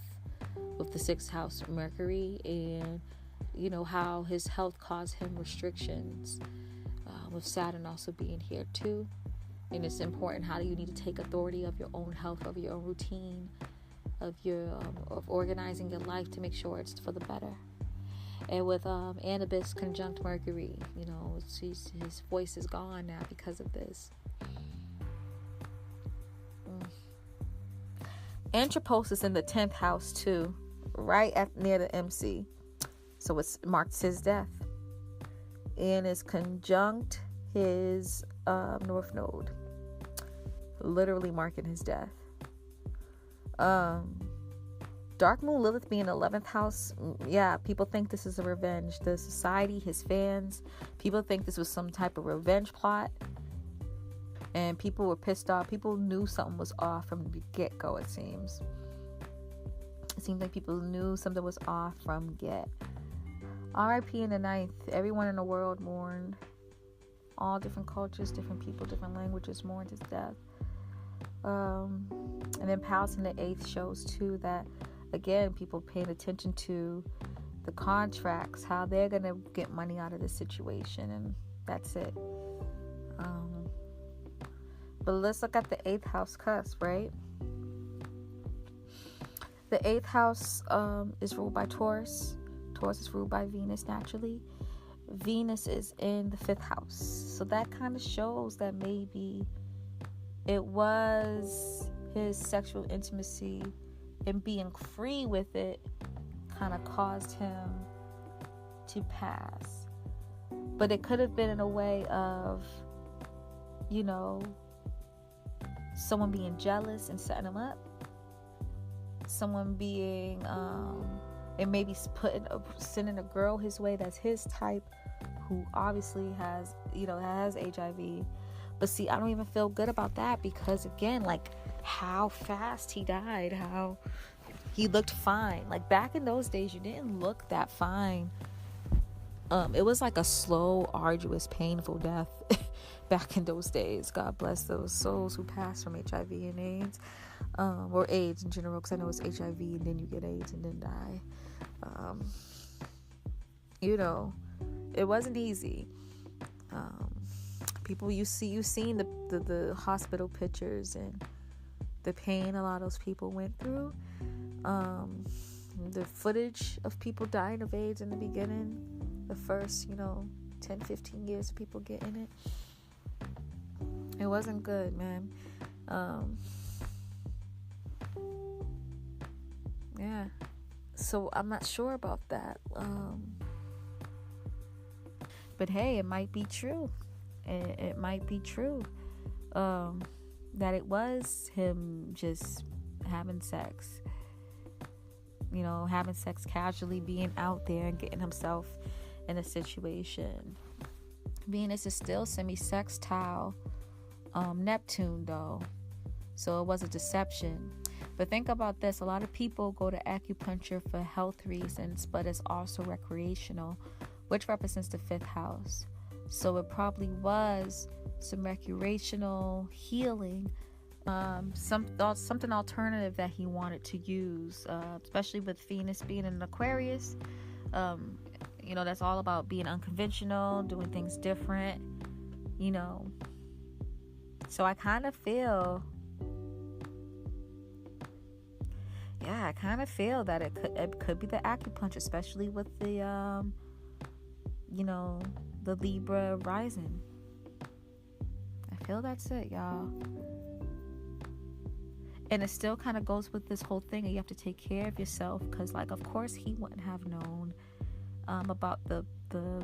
with the 6th house Mercury, and you know how his health caused him restrictions, with Saturn also being here too. And it's important how you need to take authority of your own health, of your own routine, of organizing your life to make sure it's for the better. And with Anubis conjunct Mercury, you know, his voice is gone now because of this. Anthropos is in the 10th house too, right near the MC. So it marks his death. And is conjunct his North Node, literally marking his death. Dark Moon Lilith being 11th house, yeah, people think this is a revenge. The society, his fans, people think this was some type of revenge plot. And people were pissed off. People knew something was off from the get-go, it seems. It seems like people knew something was off from get. R.I.P. in the 9th. Everyone in the world mourned. All different cultures, different people, different languages mourned his death. And then Palace in the 8th shows too that, again, people paying attention to the contracts, how they're going to get money out of this situation, and that's it. But let's look at the 8th house cusp, right? The 8th house is ruled by Taurus. Taurus is ruled by Venus naturally. Venus is in the 5th house. So that kind of shows that maybe it was his sexual intimacy and being free with it kind of caused him to pass. But it could have been in a way of, you know, someone being jealous and setting him up. Someone being, and maybe sending a girl his way that's his type, who obviously has HIV. But see, I don't even feel good about that because, again, like how fast he died, how he looked fine. Like back in those days, you didn't look that fine. It was like a slow, arduous, painful death back in those days. God bless those souls who passed from HIV and AIDS, or AIDS in general, because I know it's HIV and then you get AIDS and then die. You know, it wasn't easy. People, you've seen the hospital pictures and the pain a lot of those people went through. The footage of people dying of AIDS in the beginning, the first, 10, 15 years of people getting it. It wasn't good, man. Yeah. So I'm not sure about that. But hey, it might be true. It might be true. That it was him just having sex. Having sex casually, being out there and getting himself in a situation. Venus is still semi-sextile Neptune, though. So it was a deception. But think about this. A lot of people go to acupuncture for health reasons, but it's also recreational, which represents the 5th house. So it probably was some recreational healing, something alternative that he wanted to use, especially with Venus being in Aquarius. That's all about being unconventional, doing things different, So I kind of feel, that it could be the acupuncture, especially with the, the Libra rising. I feel that's it, y'all. And it still kind of goes with this whole thing. You have to take care of yourself because, of course, he wouldn't have known about the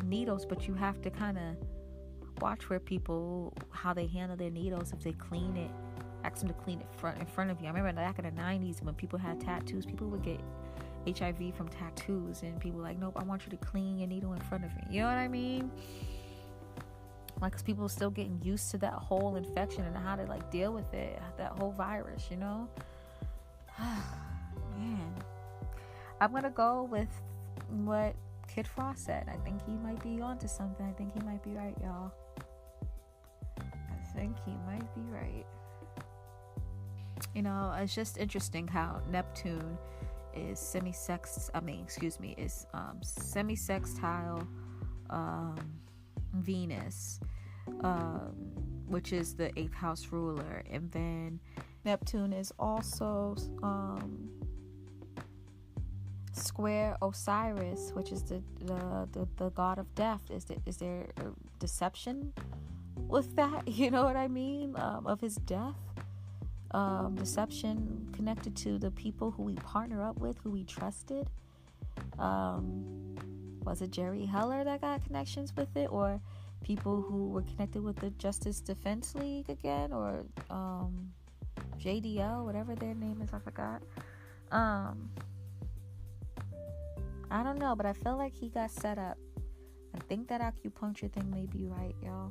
needles, but you have to kind of watch where people, how they handle their needles. If they clean it, ask them to clean it in front of you. I remember back in the 90s when people had tattoos, people would get HIV from tattoos, and people were like, nope, I want you to clean your needle in front of me. You know what I mean? Like, because people are still getting used to that whole infection and how to like deal with it, that whole virus, you know. Man, I'm gonna go with what Kid Frost said. I think he might be onto something. I think he might be right, y'all. I think he might be right. You know, it's just interesting how Neptune is semi-sextile Venus, which is the 8th house ruler, and then Neptune is also square Osiris, which is the god of death. Is there a deception with that? You know what I mean? Of his death, deception connected to the people who we partner up with, who we trusted. Was it Jerry Heller that got connections with it, or people who were connected with the Justice Defense League again, or JDL, whatever their name is, I forgot. I don't know, but I feel like he got set up. I think that acupuncture thing may be right, y'all.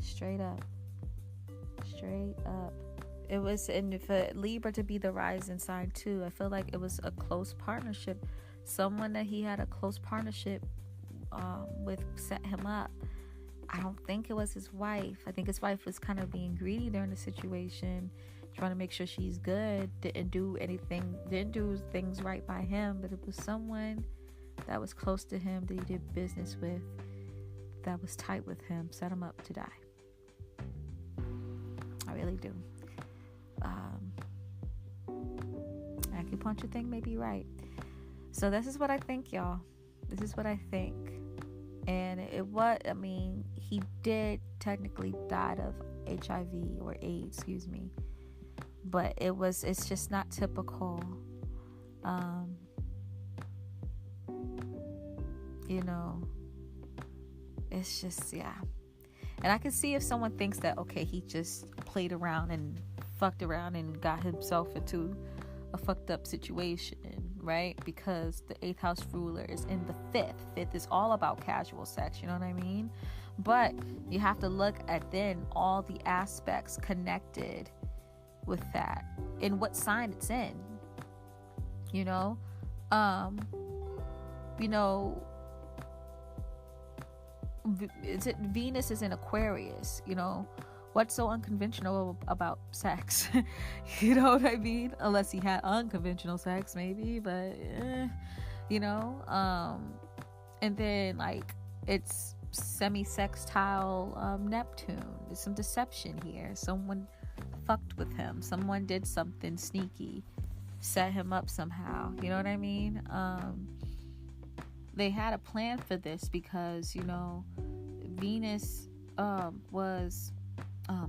Straight up. It was, and for Libra to be the rising sign too, I feel like it was a close partnership. Someone that he had a close partnership with set him up. I don't think it was his wife. I think his wife was kind of being greedy during the situation, trying to make sure she's good. Didn't do things right by him, but it was someone that was close to him that he did business with, that was tight with him, set him up to die. I really do. Acupuncture thing may be right. So this is what I think, y'all. This is what I think. And he did technically died of HIV or AIDS, but it's just not typical. It's just, yeah. And I can see if someone thinks that, okay, he just played around and fucked around and got himself into a fucked up situation, right? Because the 8th house ruler is in the 5th. 5th is all about casual sex, you know what I mean? But you have to look at then all the aspects connected with that and what sign it's in. Venus is in Aquarius, what's so unconventional about sex? You know what I mean? Unless he had unconventional sex, maybe, but and then like it's semi-sextile Neptune. There's some deception here. Someone fucked with him. Someone did something sneaky, set him up somehow. You know what I mean? They had a plan for this because Venus was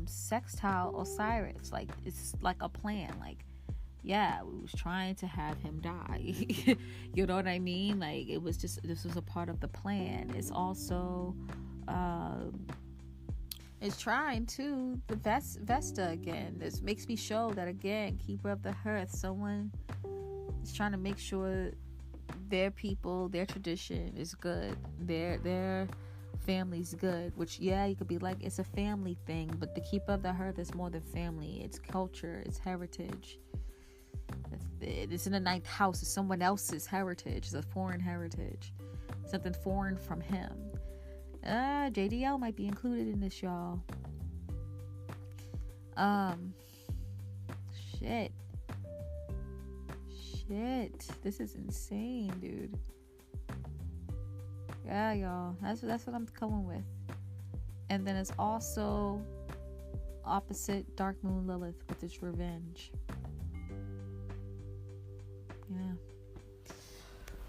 sextile Osiris. Like, it's like a plan. Like, yeah, we was trying to have him die. You know what I mean? Like, this was a part of the plan. It's also it's trying to the Vesta again. This makes me show that again, keeper of the hearth, someone is trying to make sure their people, their tradition is good, their family's good, which, yeah, you could be like, it's a family thing, but the keeper of the hearth is more than family. It's culture, it's heritage. It's in the 9th house. It's someone else's heritage. It's a foreign heritage, something foreign from him. JDL might be included in this, y'all. Shit, this is insane, dude. Yeah, y'all, that's what I'm coming with. And then it's also opposite Dark Moon Lilith with its revenge. Yeah,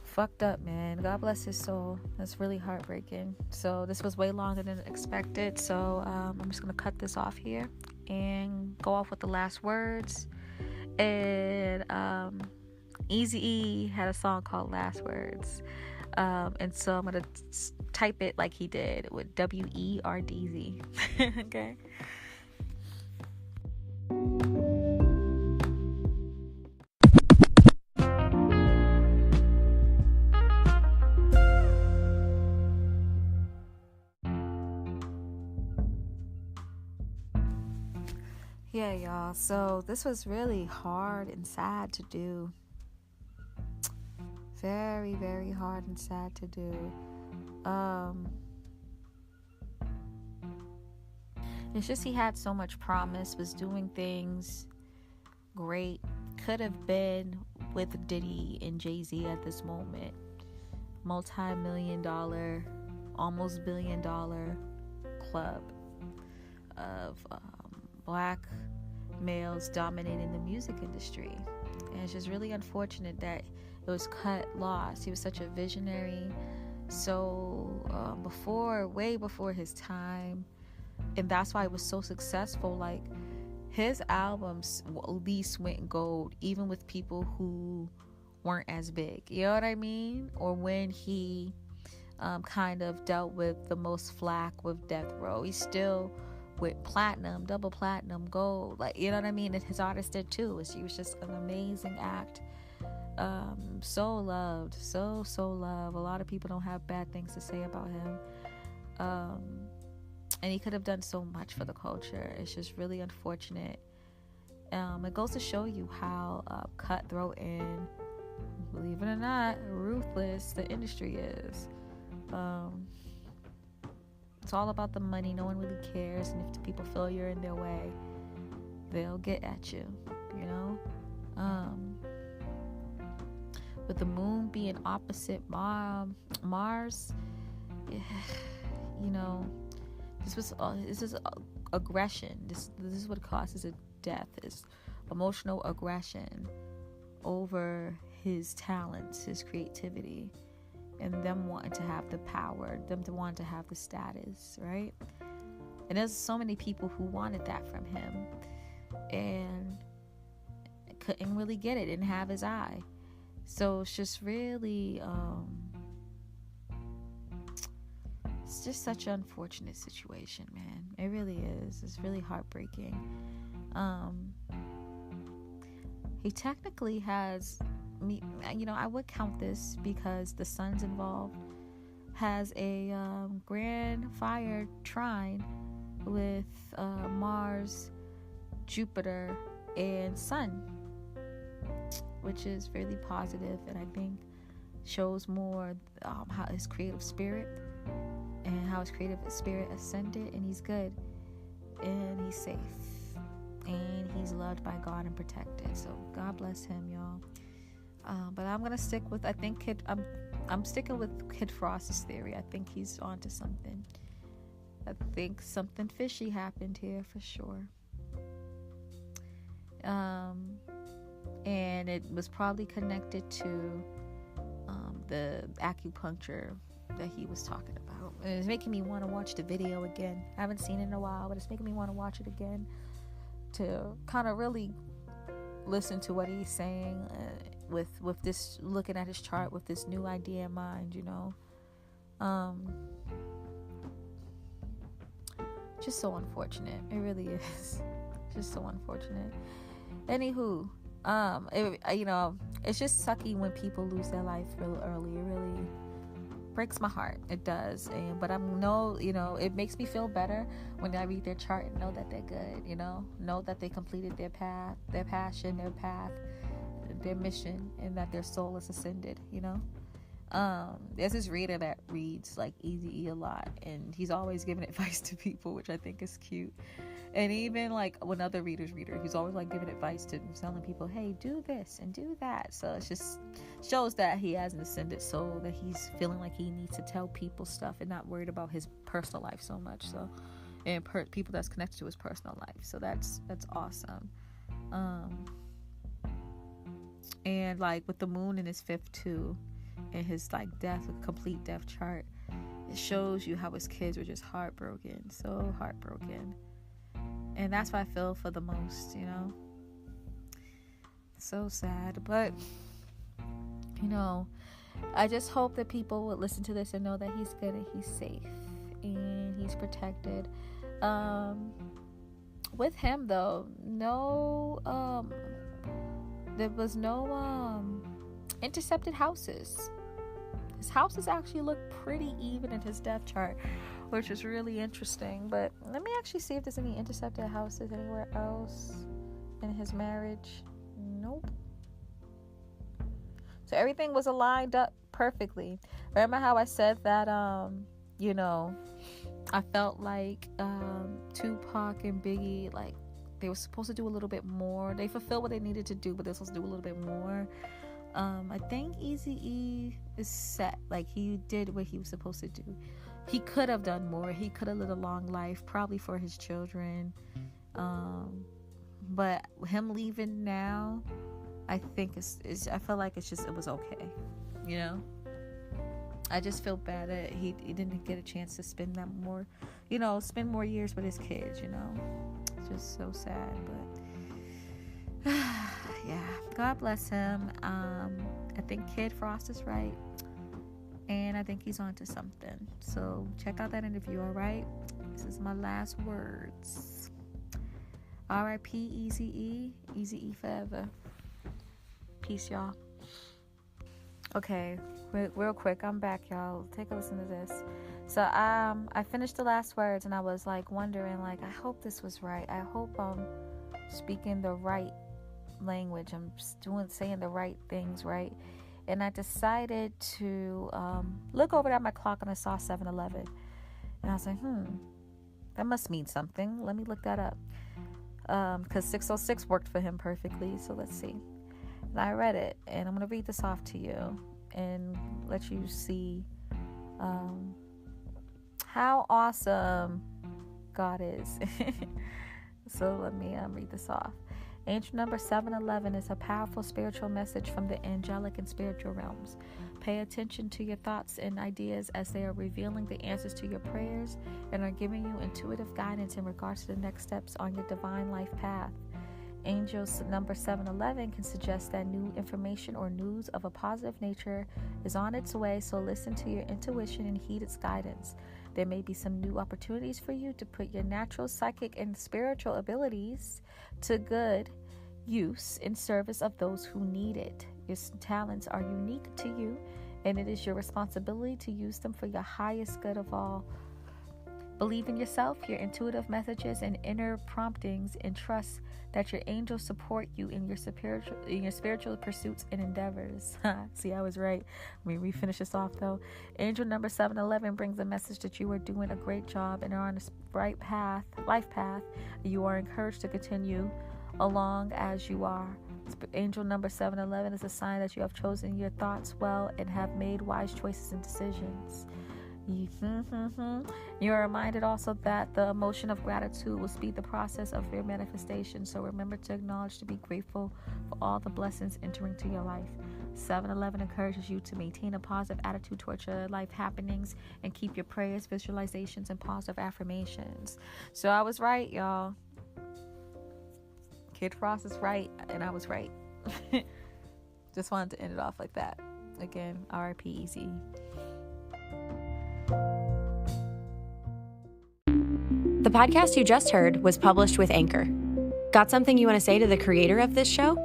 fucked up, man. God bless his soul. That's really heartbreaking. So this was way longer than expected, so I'm just gonna cut this off here and go off with the last words. And Eazy-E had a song called Last Words. And so I'm going to type it like he did with WERDZ. Okay. Yeah, y'all. So this was really hard and sad to do. Very, very hard and sad to do. It's just he had so much promise, was doing things great, could have been with Diddy and Jay-Z at this moment. Multi-million-dollar, almost billion-dollar club of black males dominating the music industry. And it's just really unfortunate that it was cut lost. He was such a visionary, so way before his time, and that's why it was so successful. Like, his albums at least went gold, even with people who weren't as big, you know what I mean? Or when he kind of dealt with the most flack with Death Row, he still with platinum, double platinum, gold, like, you know what I mean? And his artist did too. He was just an amazing act. So loved, so loved. A lot of people don't have bad things to say about him. And he could have done so much for the culture. It's just really unfortunate. It goes to show you how cutthroat and, believe it or not, ruthless the industry is. It's all about the money. No one really cares. And if the people feel you're in their way, they'll get at you, you know? With the moon being opposite Mars, you know, this is aggression. This is what causes a death, is emotional aggression over his talents, his creativity, and them wanting to have the power, them to want to have the status, right? And there's so many people who wanted that from him and couldn't really get it, didn't have his eye. So it's just really it's just such an unfortunate situation, man. It really is. It's really heartbreaking. He technically has, you know, I would count this because the sun's involved, has a grand fire trine with Mars, Jupiter, and Sun, which is really positive, and I think shows more how his creative spirit and how his creative spirit ascended, and he's good, and he's safe, and he's loved by God and protected. So God bless him, y'all. But I'm gonna stick with, I think I'm sticking with Kid Frost's theory. I think he's onto something. I think something fishy happened here for sure. And it was probably connected to the acupuncture that he was talking about. And it's making me want to watch the video again. I haven't seen it in a while, but it's making me want to watch it again to kind of really listen to what he's saying with this, looking at his chart with this new idea in mind, you know. Just so unfortunate. It really is. Just so unfortunate. Anywho, you know, it's just sucky when people lose their life real early. It really breaks my heart. It does. But you know, it makes me feel better when I read their chart and know that they're good, you know that they completed their path, their passion, their path, their mission, and that their soul is ascended, you know. There's this reader that reads like Eazy-E a lot, and he's always giving advice to people, which I think is cute. And even like when other readers read her, he's always like giving advice to telling people, hey, do this and do that. So it just shows that he has an ascended soul, that he's feeling like he needs to tell people stuff and not worried about his personal life so much. So, and people that's connected to his personal life. So that's awesome. And like with the moon in his fifth too, and his like complete death chart, it shows you how his kids were just heartbroken, so heartbroken. And that's what I feel for the most, you know. So sad. But I just hope that people would listen to this and know that he's good and he's safe and he's protected. With him though, there was no intercepted houses. His houses actually look pretty even in his death chart, which is really interesting. But let me actually see if there's any intercepted houses anywhere else in his marriage. Nope. So everything was aligned up perfectly. Remember how I said that I felt like Tupac and Biggie, like, they were supposed to do a little bit more. They fulfilled what they needed to do, but they're supposed to do a little bit more. I think Eazy-E is set. Like, he did what he was supposed to do. He could have done more. He could have lived a long life, probably for his children. But him leaving now, I think I feel like it was okay. I just feel bad that he didn't get a chance to spend more years with his kids. It's just so sad, but yeah, God bless him. I think Kid Frost is right, and I think he's onto something. So check out that interview. All right, this is my last words. R.I.P. Eazy-E. Eazy-E forever. Peace, y'all. Okay, real quick, I'm back, y'all. Take a listen to this. So I finished the last words, and I was like wondering, like, I hope this was right. I hope I'm speaking the right language. I'm saying the right things, right? And I decided to look over at my clock, and I saw 7-Eleven, and I was like, that must mean something. Let me look that up, because 606 worked for him perfectly. So let's see. And I read it, and I'm going to read this off to you and let you see how awesome God is. So let me read this off. Angel number 711 is a powerful spiritual message from the angelic and spiritual realms. Pay attention to your thoughts and ideas as they are revealing the answers to your prayers and are giving you intuitive guidance in regards to the next steps on your divine life path. Angel number 711 can suggest that new information or news of a positive nature is on its way, so listen to your intuition and heed its guidance. There may be some new opportunities for you to put your natural psychic and spiritual abilities to good use in service of those who need it. Your talents are unique to you, and it is your responsibility to use them for your highest good of all. Believe in yourself, your intuitive messages, and inner promptings, and trust that your angels support you in your spiritual pursuits and endeavors. See, I was right. Let me finish this off, though. Angel number 711 brings a message that you are doing a great job and are on the right life path. You are encouraged to continue along as you are. Angel number 711 is a sign that you have chosen your thoughts well and have made wise choices and decisions. You are reminded also that the emotion of gratitude will speed the process of your manifestation. So remember to acknowledge, to be grateful for all the blessings entering to your life. 711 encourages you to maintain a positive attitude towards your life happenings and keep your prayers, visualizations, and positive affirmations. So I was right, y'all. Kid Frost is right, and I was right. Just wanted to end it off like that. Again, R.I.P. Eazy. The podcast you just heard was published with Anchor. Got something you want to say to the creator of this show?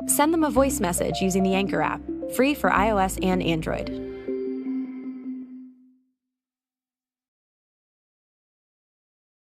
Send them a voice message using the Anchor app, free for iOS and Android.